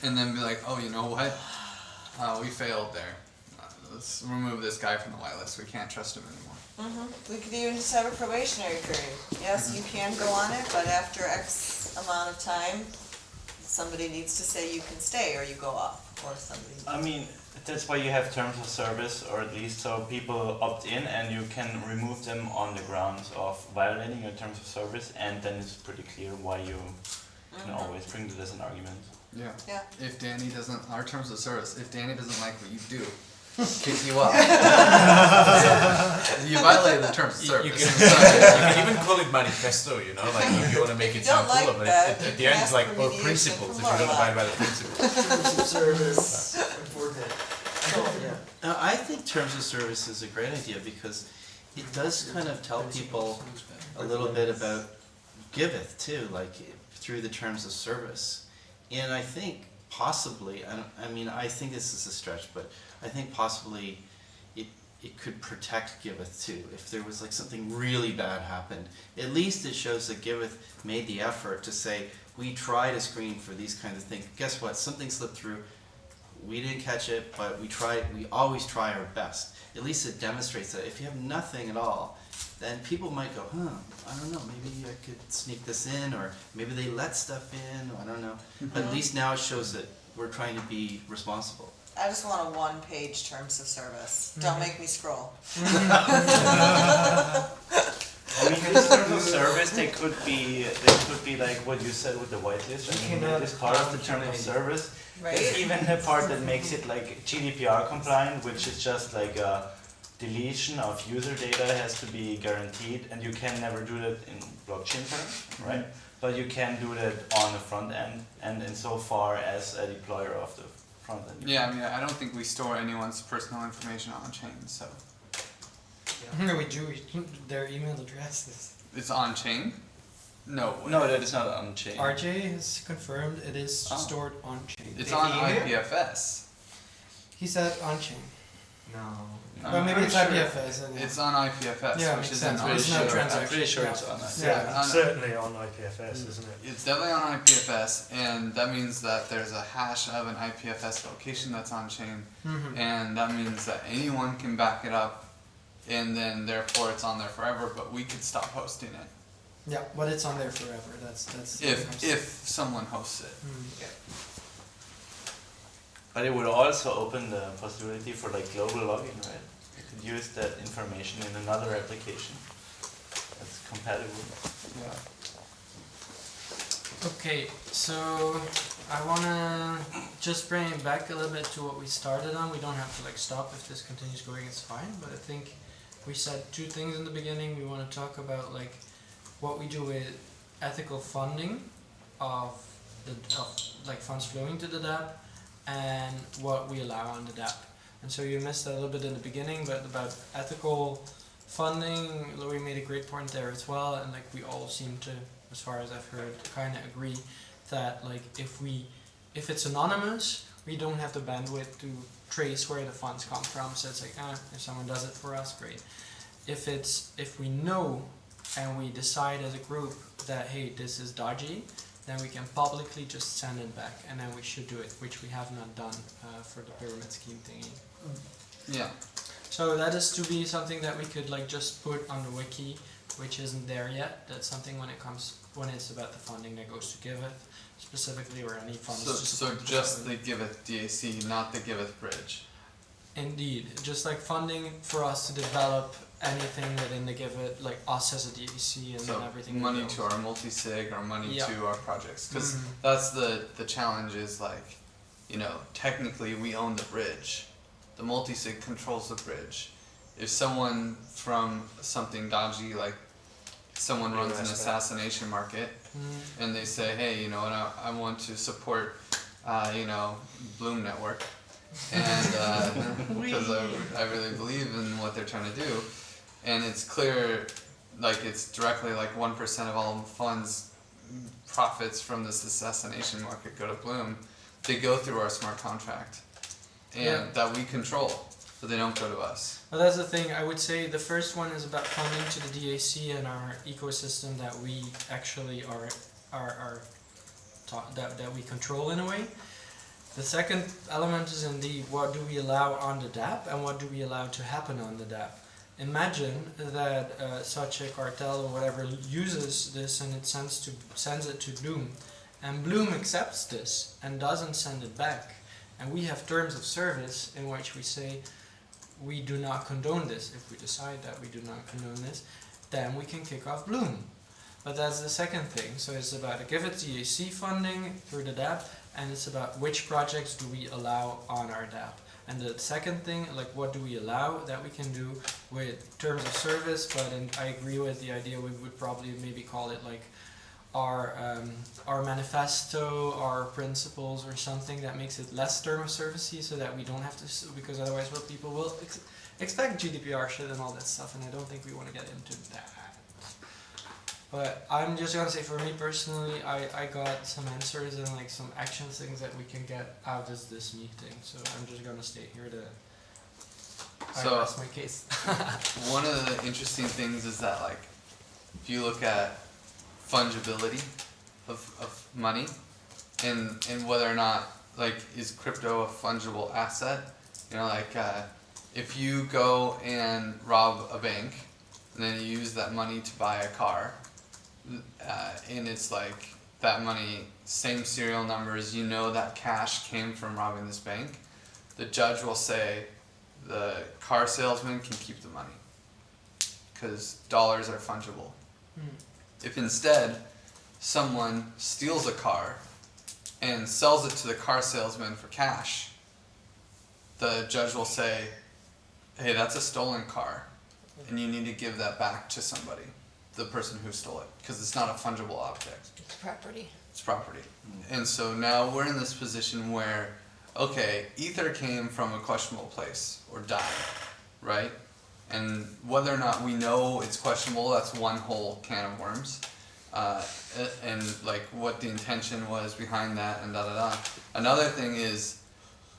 and then be like, oh, you know what? We failed there. Let's remove this guy from the whitelist. We can't trust him anymore. We could even just have a probationary period. Yes, you can go on it, but after X amount of time, somebody needs to say you can stay or you go off, or somebody. I mean, that's why you have terms of service, or at least so people opt in and you can remove them on the grounds of violating your terms of service, and then it's pretty clear why you can always bring this as an argument. Yeah. Yeah. If Danny doesn't, our terms of service, if Danny doesn't like what you do, kick you off. You violated the terms of service. You can even call it manifesto, you know, like if you want to make it sound Don't cool, like but that, at the you end it's ask like, for or mediation principles, if from you don't Laura. abide by the principles. Terms of service, important. Now, I think terms of service is a great idea because it does kind of tell people a little bit about giveth too, like through the terms of service. And I think possibly, I mean, I think this is a stretch, but I think possibly it could protect giveth too. If there was like something really bad happened, at least it shows that giveth made the effort to say, we try to screen for these kinds of things. Guess what? Something slipped through. We didn't catch it, but we always try our best. At least it demonstrates that if you have nothing at all, then people might go, I don't know, maybe I could sneak this in, or maybe they let stuff in, I don't know. But at least now it shows that we're trying to be responsible. I just want a one-page terms of service. Don't make me scroll. I mean, these terms of service, they could be like what you said with the whitelist. I mean, that is part of the terms of service. There's Right? even a part that makes it like GDPR compliant, which is just like a deletion of user data has to be guaranteed, and you can never do that in blockchain terms, right? But you can do that on the front end, and insofar as a deployer of the front end. Yeah, I mean, I don't think we store anyone's personal information on chain, so We do, their email addresses. it's on chain. No way. No, that is not on chain. RJ has confirmed it is Oh. stored on chain. It's on IPFS. He said on chain. No. But maybe it's pretty sure IPFS. And It's on IPFS, Yeah, which makes is sense. an It's no on-chain. transaction. I'm pretty sure Yeah. it's on that. Yeah, on- Certainly on IPFS, isn't it? It's definitely on IPFS, and that means that there's a hash of an IPFS location that's on chain, and that means that anyone can back it up, and then therefore it's on there forever. But we could stop hosting it Yeah, but it's on there forever. That's if someone hosts it. But it would also open the possibility for like global login, right? You could use that information in another application that's compatible. Okay, so I wanna just bring it back a little bit to what we started on. We don't have to like stop if this continues going, it's fine. But I think we said two things in the beginning. We want to talk about like what we do with ethical funding of like funds flowing to the DAP, and what we allow on the DAP. And so you missed that a little bit in the beginning, but about ethical funding, Louis made a great point there as well, and like we all seem to, as far as I've heard, kind of agree that like if it's anonymous, we don't have the bandwidth to trace where the funds come from. So it's like, if someone does it for us, great. If we know and we decide as a group that hey, this is dodgy, then we can publicly just send it back, and then we should do it, which we have not done for the pyramid scheme thingy. Yeah. So that is to be something that we could like just put on the wiki, which isn't there yet. That's something when it's about the funding that goes to Giveth specifically, or any funds. So just the Giveth DAC, not the Giveth Bridge. Indeed, just like funding for us to develop anything within the Giveth, like us as a DAC and So everything. money to our multi-sig or money Yeah. to our projects, because Mhm. that's the challenge is like, you know, technically we own the bridge, the multi-sig controls the bridge. If someone from something dodgy, like someone runs an assassination market, and they say, hey, you know, and I want to support, you know, Bloom Network, and because I really believe in what they're trying to do, and it's clear, like it's directly like 1% of all funds, profits from this assassination market go to Bloom. They go through our smart contract, and Yeah. that we control, but they don't go to us. Well, that's the thing. I would say the first one is about funding to the DAC and our ecosystem that we actually that we control in a way. The second element is indeed what do we allow on the DAP and what do we allow to happen on the DAP. Imagine that such a cartel or whatever uses this and it sends it to Bloom, and Bloom accepts this and doesn't send it back, and we have terms of service in which we say we do not condone this. If we decide that we do not condone this, then we can kick off Bloom. But that's the second thing. So it's about a Giveth DAC funding through the DAP, and it's about which projects do we allow on our DAP. And the second thing, like what do we allow that we can do with terms of service, but I agree with the idea we would probably maybe call it like our manifesto, our principles, or something that makes it less term of servicey, so that we don't have to sue, because otherwise what people will expect GDPR shit and all that stuff, and I don't think we want to get into that. But I'm just gonna say, for me personally, I got some answers and like some action things that we can get out of this meeting, so I'm just gonna stay here to rest my case. One of the interesting things is that like, if you look at fungibility of money, and whether or not like is crypto a fungible asset, you know, like if you go and rob a bank and then you use that money to buy a car, and it's like that money, same serial numbers, you know that cash came from robbing this bank, the judge will say the car salesman can keep the money because dollars are fungible. If instead someone steals a car and sells it to the car salesman for cash, the judge will say, hey, that's a stolen car and you need to give that back to somebody, the person who stole it, because it's not a fungible object. It's property. It's property. And so now we're in this position where, okay, ether came from a questionable place or died, right? And whether or not we know it's questionable, that's one whole can of worms. And like what the intention was behind that and da-da-da. Another thing is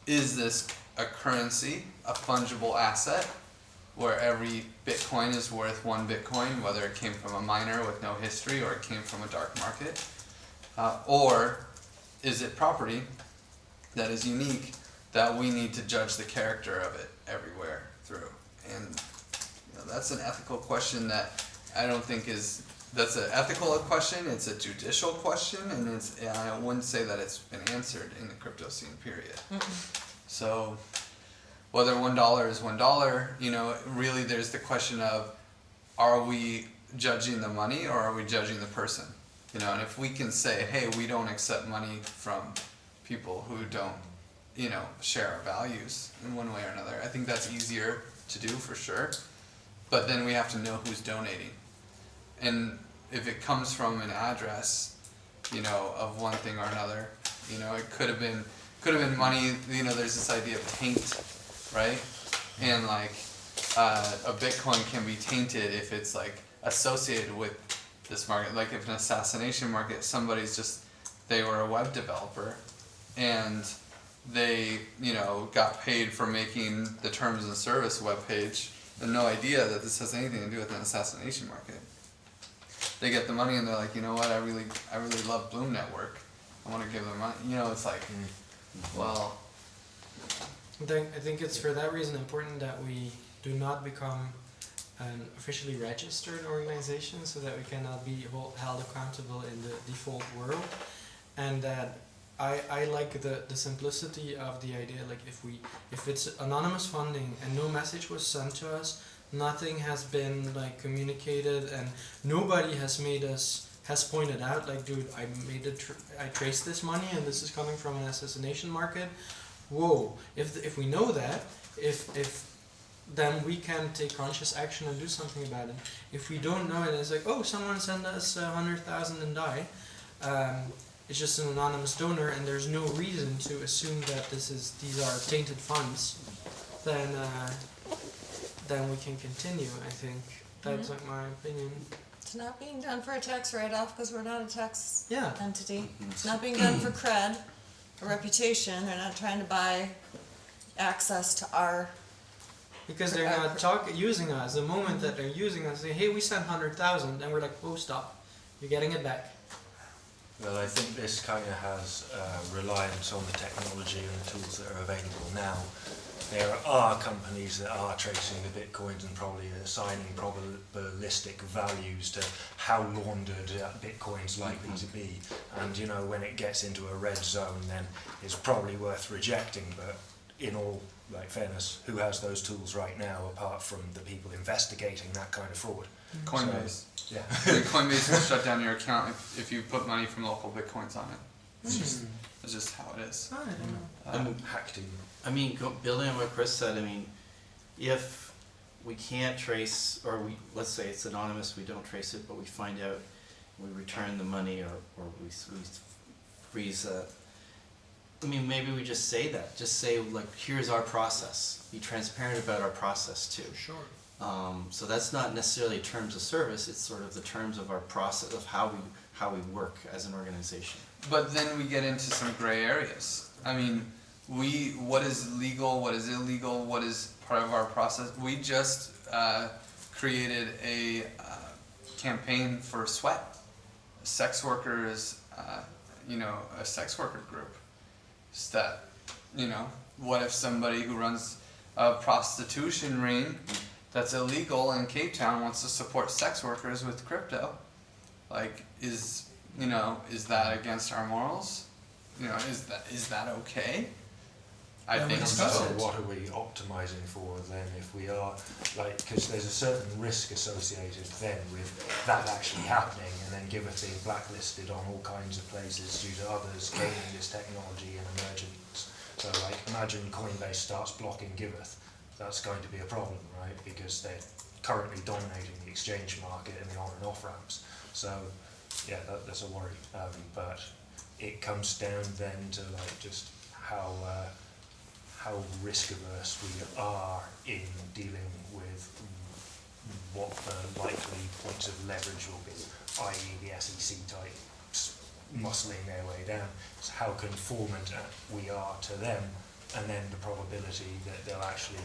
this a currency, a fungible asset, where every Bitcoin is worth 1 Bitcoin, whether it came from a miner with no history or it came from a dark market? Or is it property that is unique that we need to judge the character of it everywhere through? And you know, that's an ethical question that I don't think that's an ethical question, it's a judicial question, and I wouldn't say that it's been answered in the crypto scene, period. So whether $1 is $1, you know, really there's the question of, are we judging the money or are we judging the person? You know, and if we can say, hey, we don't accept money from people who don't, you know, share our values in one way or another, I think that's easier to do for sure. But then we have to know who's donating. And if it comes from an address, you know, of one thing or another, you know, it could have been money, you know, there's this idea of paint, right? And like, a Bitcoin can be tainted if it's like associated with this market. Like if an assassination market, they were a web developer and they, got paid for making the terms of service webpage and no idea that this has anything to do with an assassination market. They get the money and they're like, you know what, I really love Bloom Network. I want to give them money. It's like, well. I think it's for that reason important that we do not become an officially registered organization so that we cannot be held accountable in the default world. And that I like the simplicity of the idea, like if it's anonymous funding and no message was sent to us, nothing has been like communicated and nobody has pointed out like, dude, I traced this money and this is coming from an assassination market. Whoa, if we know that, then we can take conscious action and do something about it. If we don't know it, it's like, oh, someone sent us 100,000 and die. It's just an anonymous donor, and there's no reason to assume that these are tainted funds. Then we can continue. I think that's like my opinion. It's not being done for a tax write-off because we're not a tax Yeah. entity. It's not being done for cred, a reputation. They're not trying to buy access to our. Because they're not using us. The moment that they're using us, say, hey, we sent 100,000, and we're like, oh, stop, you're getting it back. Well, I think this kind of has reliance on the technology and the tools that are available now. There are companies that are tracing the bitcoins and probably assigning probabilistic values to how laundered bitcoin's likely to be. And when it gets into a red zone, then it's probably worth rejecting. But in all fairness, who has those tools right now apart from the people investigating that kind of fraud? Coinbase. So, yeah. Coinbase will shut down your account if you put money from local bitcoins on it. It's just how it is. I don't know. Hacked in. Building on what Chris said, if we can't trace, or let's say it's anonymous, we don't trace it, but we find out, we return the money, or we freeze that. Maybe we just say that. Just say, like, here's our process. Be transparent about our process too. Sure. So that's not necessarily terms of service. It's sort of the terms of our process of how we work as an organization. But then we get into some gray areas. What is legal, what is illegal, what is part of our process? We just created a campaign for SWEAT, sex workers, a sex worker group. It's that, what if somebody who runs a prostitution ring that's illegal in Cape Town wants to support sex workers with crypto? Like, is that against our morals? Is that okay? I think so. So what are we optimizing for then if we are, because there's a certain risk associated then with that actually happening and then Giveth being blacklisted on all kinds of places due to others gaining this technology and emergence. So imagine Coinbase starts blocking Giveth. That's going to be a problem, right? Because they're currently dominating the exchange market and the on and off ramps. So yeah, that's a worry. But it comes down then to just how risk averse we are in dealing with what the likely points of leverage will be, i.e. the SEC types muscling their way down. So how conformant we are to them, and then the probability that they'll actually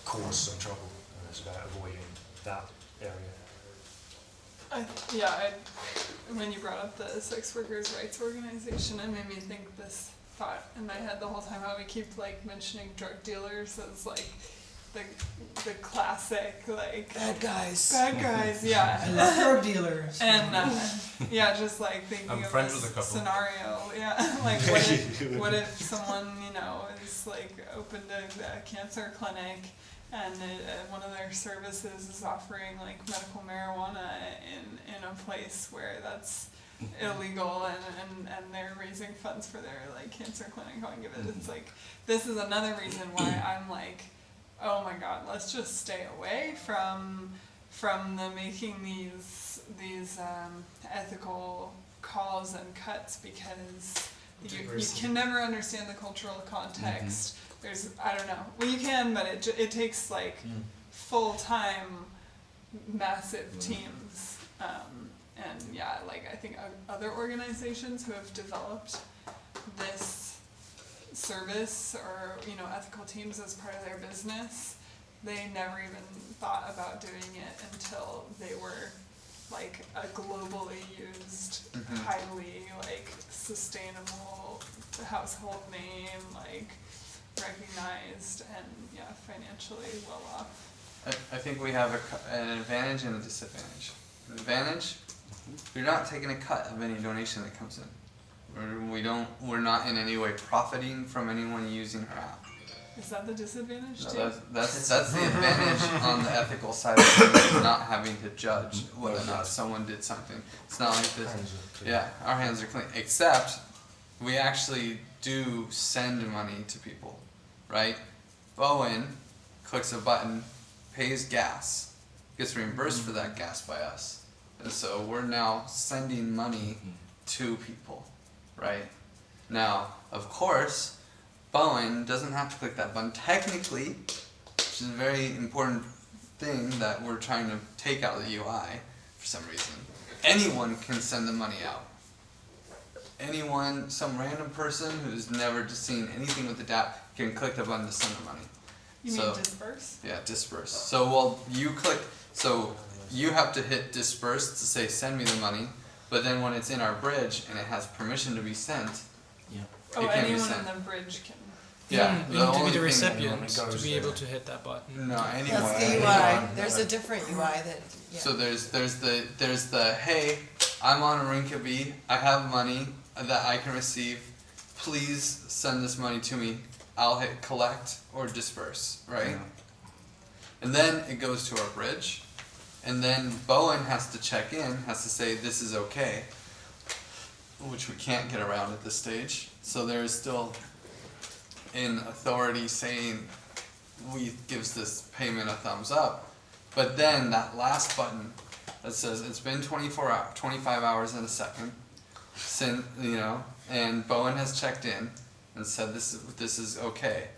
cause some trouble, and it's about avoiding that area. When you brought up the sex workers' rights organization, it made me think this thought in my head the whole time, how we keep mentioning drug dealers as the classic Bad guys. Yeah. I love drug dealers. And just thinking I'm of friends this with a couple. scenario, what if someone is opened a cancer clinic and one of their services is offering medical marijuana in a place where that's illegal and they're raising funds for their cancer clinic. It's this is another reason why I'm oh my god, let's just stay away from the making these ethical calls and cuts, because you can never understand the cultural context. There's, I don't know, well you can, but it takes full-time massive teams. And yeah, like I think other organizations who have developed this service or, you know, ethical teams as part of their business, they never even thought about doing it until they were like a globally used, highly like sustainable household name, like recognized and yeah, financially well off. I think we have an advantage and a disadvantage. The advantage, we're not taking a cut of any donation that comes in. We're not in any way profiting from anyone using our app. Is that the disadvantage No, too? that's the advantage on the ethical side of things, not having to judge whether or not someone did something. It's not like this. Yeah, our hands are clean. Except we actually do send money to people, right? Bowen clicks a button, pays gas, gets reimbursed for that gas by us. And so we're now sending money to people, right? Now, of course, Bowen doesn't have to click that button. Technically, which is a very important thing that we're trying to take out of the UI for some reason, anyone can send the money out. Anyone, some random person who's never seen anything with the DAP can click the button to send the money. You mean disperse? Yeah, disperse. So, well, you have to hit disperse to say send me the money, but then when it's in our bridge and it has permission to be sent, Oh, it can be anyone sent. in the bridge can. Yeah, You need to be only the thing- recipient to goes be there. able to hit that button. No, That's anyone. the UI, there's a different UI that, yeah. So there's the hey, I'm on Rinkeby, I have money that I can receive, please send this money to me. I'll hit collect or disperse, right? And then it goes to our bridge, and then Bowen has to check in, has to say this is okay, which we can't get around at this stage. So there is still an authority saying gives this payment a thumbs up. But then that last button that says it's been 25 hours and a second, since, you know, and Bowen has checked in and said this is okay.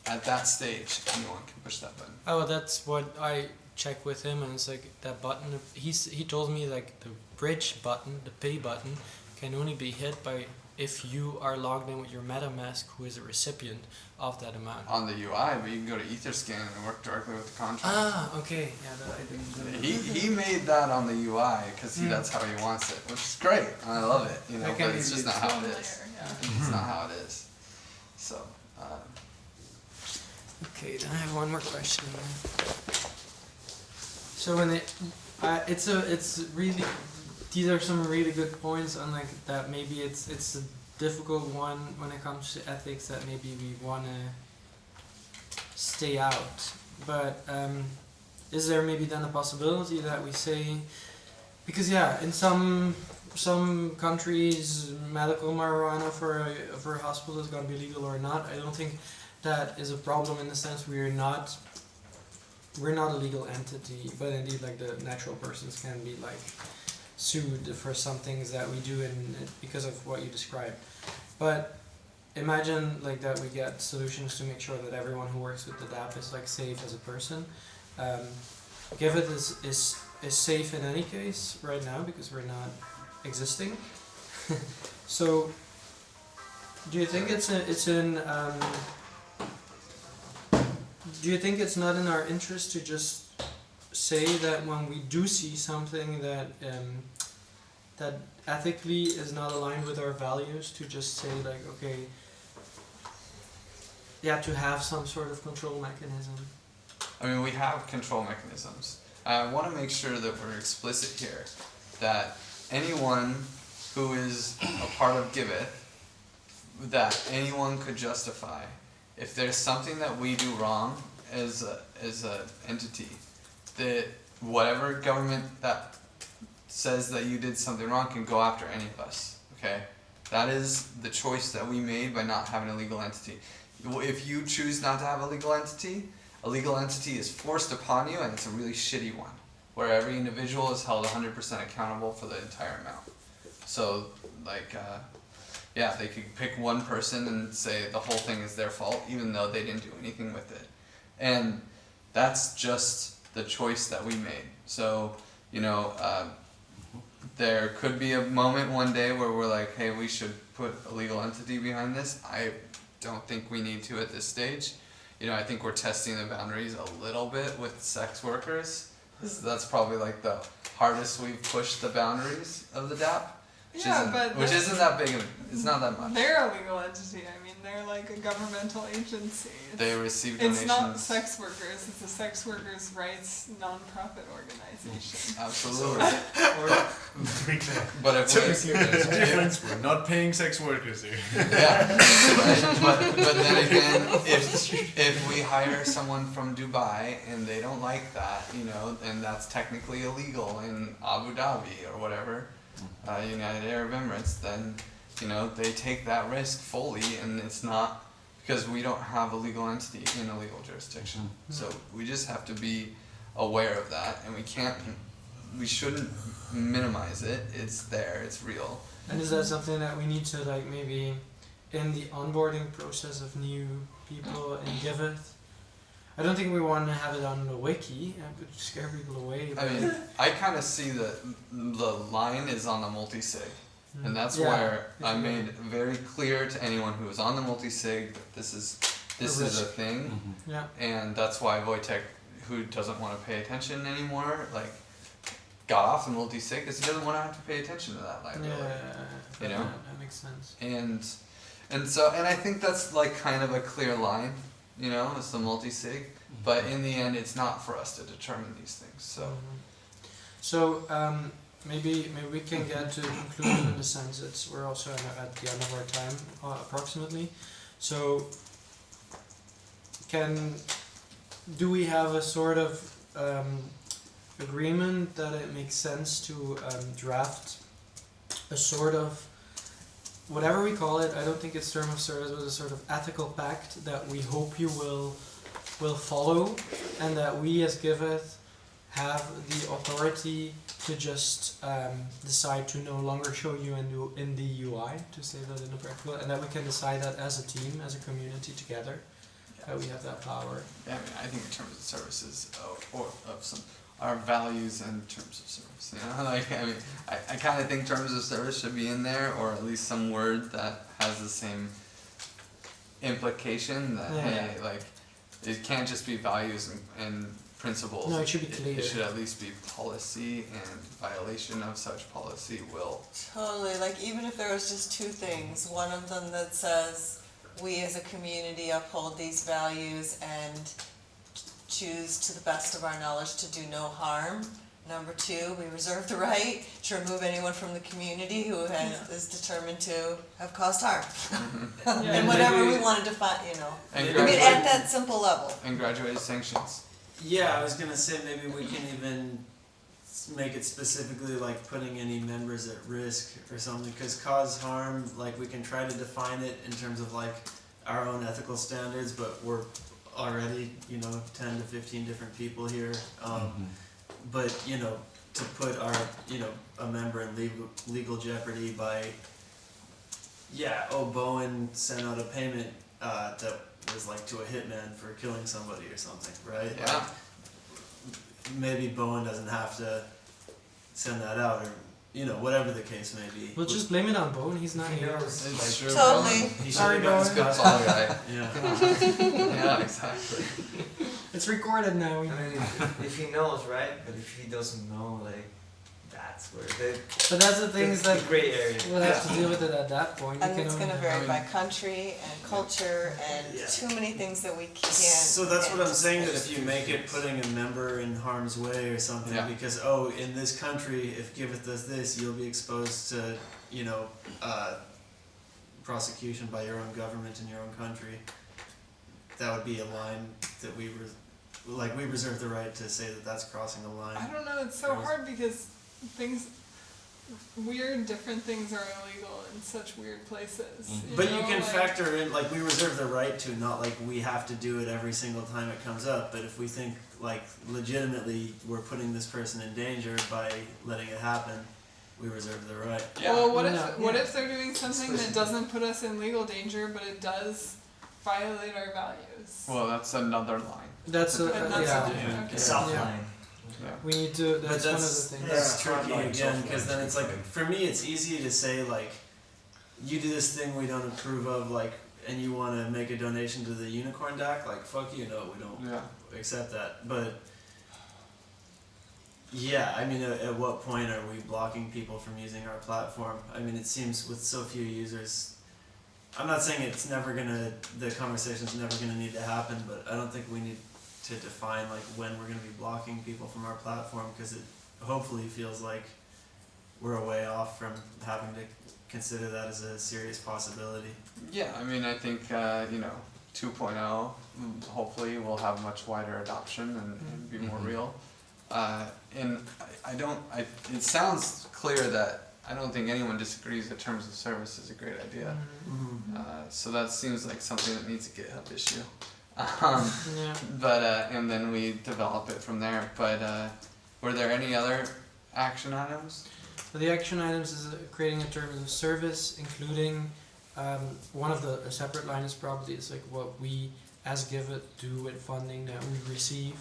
At that stage, anyone can push that button. Oh, that's what I checked with him, and it's like that button. He told me like the bridge button, the pay button, can only be hit by if you are logged in with your MetaMask, who is a recipient of that amount. On the UI, but you can go to Etherscan and work directly with the contract. Ah, okay. Yeah, that I didn't. He made that on the UI because that's how he wants it, which is great. I love it, you know. That can But be it's just used. not how it One is. layer, yeah. It's not how it is. So. Okay, then I have one more question. So when it's really, these are some really good points on like that. Maybe it's a difficult one when it comes to ethics that maybe we wanna stay out. But is there maybe then a possibility that we say, because yeah, in some countries, medical marijuana for a hospital is gonna be legal or not. I don't think that is a problem in the sense we're not a legal entity, but indeed like the natural persons can be like sued for some things that we do because of what you described. But imagine like that we get solutions to make sure that everyone who works with the DAP is like safe as a person. Giveth is safe in any case right now because we're not existing. So do you think do you think it's not in our interest to just say that when we do see something that that ethically is not aligned with our values, to just say like, okay, yeah, to have some sort of control mechanism? I mean, we have control mechanisms. I want to make sure that we're explicit here that anyone who is a part of Giveth, that anyone could justify. If there's something that we do wrong as a entity, that whatever government that says that you did something wrong can go after any of us. Okay, that is the choice that we made by not having a legal entity. If you choose not to have a legal entity is forced upon you, and it's a really shitty one, where every individual is held 100% accountable for the entire amount. So, like, yeah, they could pick one person and say the whole thing is their fault, even though they didn't do anything with it. And that's just the choice that we made. So, you know, there could be a moment one day where we're like, hey, we should put a legal entity behind this. I don't think we need to at this stage. You know, I think we're testing the boundaries a little bit with sex workers. That's probably like the hardest we've pushed the boundaries of the DAP. Which isn't that big. It's not that much. They're a legal entity. I mean, they're like a governmental agency. They receive donations. It's not sex workers. It's a sex workers' rights nonprofit organization. Absolutely. But if there's a difference. We're not paying sex workers here. Yeah. Right? But then again, if we hire someone from Dubai and they don't like that, you know, and that's technically illegal in Abu Dhabi or whatever. United Arab Emirates, then, you know, they take that risk fully, and it's not because we don't have a legal entity in a legal jurisdiction. So we just have to be aware of that, and we shouldn't minimize it. It's there, it's real. And is that something that we need to, like, maybe in the onboarding process of new people and give it? I don't think we want to have it on the wiki. It would scare people away. I mean, I kind of see that the line is on the multi-sig. And that's where I made very clear to anyone who was on the multi-sig that this is a thing. Yeah. And that's why Wojtek, who doesn't want to pay attention anymore, like, got off the multi-sig because he doesn't want to have to pay attention to that liability. Yeah, you know? that makes sense. And I think that's like kind of a clear line. You know, it's the multi-sig, but in the end, it's not for us to determine these things. So, maybe we can get to a conclusion in the sense that we're also at the end of our time, approximately. So, do we have a sort of agreement that it makes sense to draft a sort of, whatever we call it, I don't think it's term of service, but a sort of ethical pact that we hope you will follow, and that we as Giveth have the authority to just decide to no longer show you in the UI, to say that in a practical, and that we can decide that as a team, as a community together, that we have that power. Yeah, I mean, I think in terms of services, or of some our values and terms of service. You know, like, I mean, I kind of think terms of service should be in there, or at least some word that has the same implication that hey, like, it can't just be values and principles. No, it should be clear. It should at least be policy, and violation of such policy will. Totally, like even if there was just two things, one of them that says we as a community uphold these values and choose to the best of our knowledge to do no harm. Number two, we reserve the right to remove anyone from the community who is determined to have caused harm. And whatever we want to define, you know. I mean, at that simple level. And graduated sanctions. Yeah, I was gonna say maybe we can even make it specifically like putting any members at risk or something, because cause harm, like we can try to define it in terms of like our own ethical standards, but we're already, 10 to 15 different people here. But, to put our, a member in legal jeopardy by, Bowen sent out a payment that was like to a hitman for killing somebody or something, right? Yeah. Like, maybe Bowen doesn't have to send that out, or whatever the case may be. We'll just blame it on Bowen. He's not here. It's true. Totally. Sorry, Bowen. Good call, guy. Yeah. Yeah, exactly. It's recorded now. I mean, if he knows, right? But if he doesn't know, like, that's where But that's the thing is that gray area. we'll have to deal with it at that point. And it's going to vary by country and culture and too many things that we can't. So that's what I'm saying, that if you make it putting a member in harm's way or something, because in this country, if Giveth does this, you'll be exposed to, prosecution by your own government in your own country. That would be a line that we reserve the right to say that that's crossing a line. I don't know, it's so hard because different things are illegal in such weird places. But you can factor in, like, we reserve the right to, not like we have to do it every single time it comes up, but if we think, like, legitimately we're putting this person in danger by letting it happen, we reserve the right. Yeah. Well, what if they're doing something that doesn't put us in legal danger, but it does violate our values? Well, that's another line. That's a, And that's yeah. a different, okay. Soft Yeah. line. We need to, But that's one of the things. that's Yeah. tricky Hardline, again, soft because line, then it's too like, fine. for me, it's easy to say like, you do this thing we don't approve of, like, and you want to make a donation to the Unicorn DAC, like, fuck you, no, we don't Yeah. accept that. But yeah, I mean, at what point are we blocking people from using our platform? I mean, it seems with so few users. I'm not saying it's never gonna, the conversation's never gonna need to happen, but I don't think we need to define like when we're gonna be blocking people from our platform, because it hopefully feels like we're a way off from having to consider that as a serious possibility. Yeah, I mean, I think, 2.0 hopefully will have much wider adoption and be more real. And it sounds clear that I don't think anyone disagrees that terms of service is a great idea. So that seems like something that needs a GitHub issue. Yeah. But, and then we develop it from there. But were there any other action items? So the action items is creating a terms of service, including one of the a separate line is probably is like what we as Give It do with funding that we receive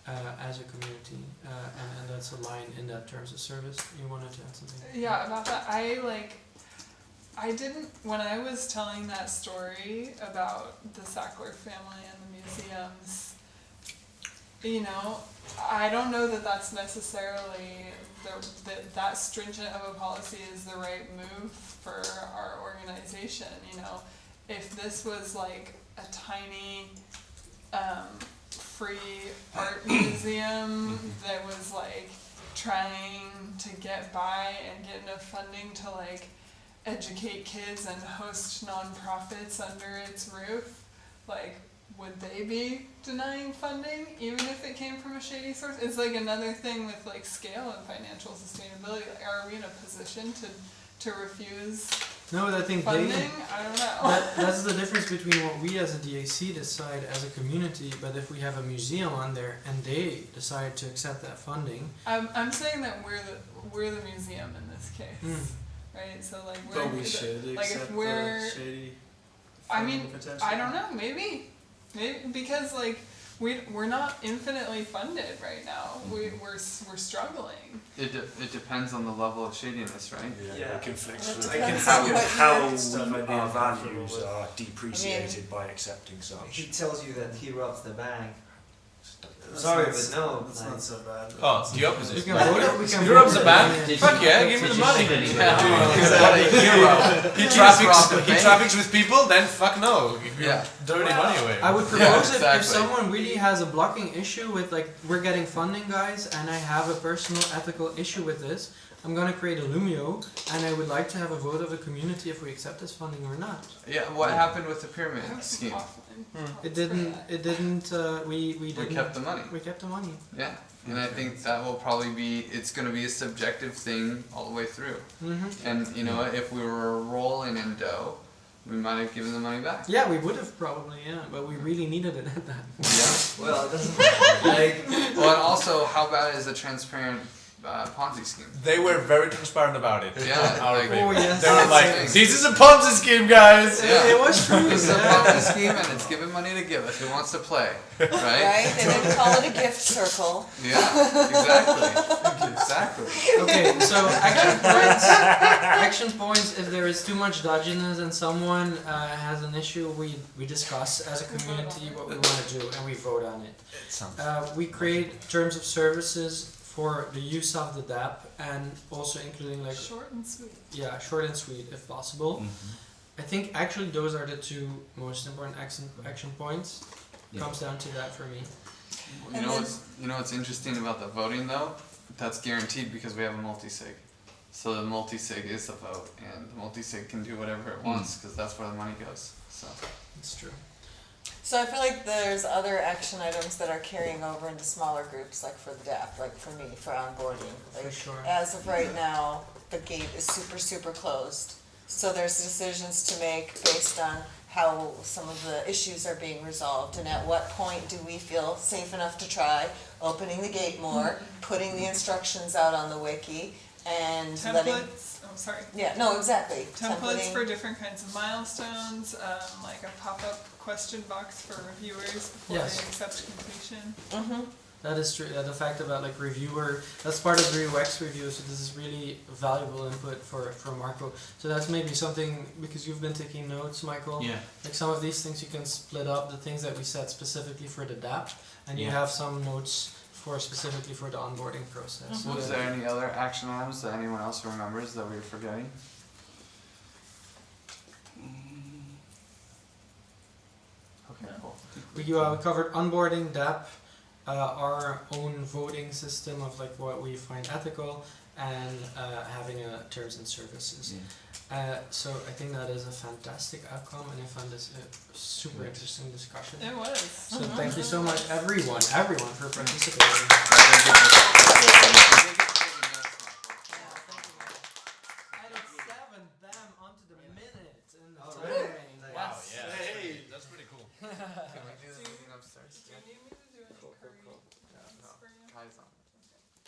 as a community, and that's a line in that terms of service. You wanted to add something? Yeah, about that, I didn't, when I was telling that story about the Sackler family and the museums, I don't know that that's necessarily, that stringent of a policy is the right move for our organization, If this was like a tiny, free art museum that was like trying to get by and get enough funding to like educate kids and host nonprofits under its roof, like would they be denying funding even if it came from a shady source? It's like another thing with like scale and financial sustainability. Like, are we in a position to refuse No, but I think funding? I don't know. that's the difference between what we as a DAC decide as a community. But if we have a museum on there and they decide to accept that funding, I'm saying that we're the museum in this case, right? So like we're But we should like if accept we're the shady I mean, funding potential. I don't know, maybe because like we're not infinitely funded right now. We're struggling. It depends on the level of shadiness, right? Yeah. It conflicts It with depends on what how stuff I'd be our uncomfortable values with. are depreciated by accepting He such. tells you that he robs the bank. That's Sorry, not- but no. That's like- not so bad. Oh, it's the opposite. we can vote. We can You're up vote the it bank? in. Fuck yeah, give me the money. He He traffics with people, then fuck no. Give your Yeah. dirty money away. I would propose it exactly. if someone really has a blocking issue with like we're getting funding, guys, and I have a personal ethical issue with this. I'm gonna create a Lumio, and I would like to have a vote of the community if we accept this funding or not. Yeah, what happened with the pyramid I was scheme? awfully It didn't. It didn't. We We didn't. kept the money. We kept the money. Yeah, and I think that will probably be, it's gonna be a subjective thing all the way through. Mm-hmm. And if we were rolling in dough, we might have given the money back. Yeah, we would have probably. Yeah, but we really needed it at that. Yeah. Well, it doesn't like Well, and also, how bad is a transparent Ponzi scheme? They were very transparent about it. Yeah, Our like- favor. Oh, yes. They were That's like, the thing. "This is a Ponzi scheme, guys." Yeah. It was true. It's a yeah. Ponzi scheme, and it's giving money to give it. Who wants to play, right? Right? They didn't call it a gift circle. Yeah, exactly. Okay, so action points. Action points. If there is too much dodginess and someone has an issue, we discuss as a community what we want to do and we vote on it. We create terms of services for the use of the DAP and also including like short and sweet. yeah, short and sweet if possible. I think actually those are the two most important action points. Comes down to that for me. You know what's interesting about the voting though? That's guaranteed because we have a multi-sig. So the multi-sig is the vote, and the multi-sig can do whatever it wants because that's where the money goes. So It's true. So I feel like there's other action items that are carrying over into smaller groups, like for the DAP, like for me, for onboarding. Like, For sure. as of right now, the gate is super closed. So there's decisions to make based on how some of the issues are being resolved, and at what point do we feel safe enough to try opening the gate more, putting the instructions out on the wiki, and letting... Templates, oh sorry. Yeah, no, exactly. Templates Templating. for different kinds of milestones, like a pop-up question box for reviewers before Yes. they accept completion. That is true. The fact about like reviewer, that's part of the UX review. So this is really valuable input for Marco. So that's maybe something, because you've been taking notes, Michael. Yeah. Like some of these things you can split up, the things that we said specifically for the DAP, and you Yeah. have some notes for specifically for the onboarding process. So Was that- there any other action items that anyone else remembers that we were forgetting? Okay, cool. We covered onboarding, DAP, our own voting system of like what we find ethical, and having a terms and services. So I think that is a fantastic outcome, and I found this a super interesting discussion. It was. So thank you so much, everyone for participating. Item 7, bam, onto the minute in the timing. Wow, yeah, that's pretty cool.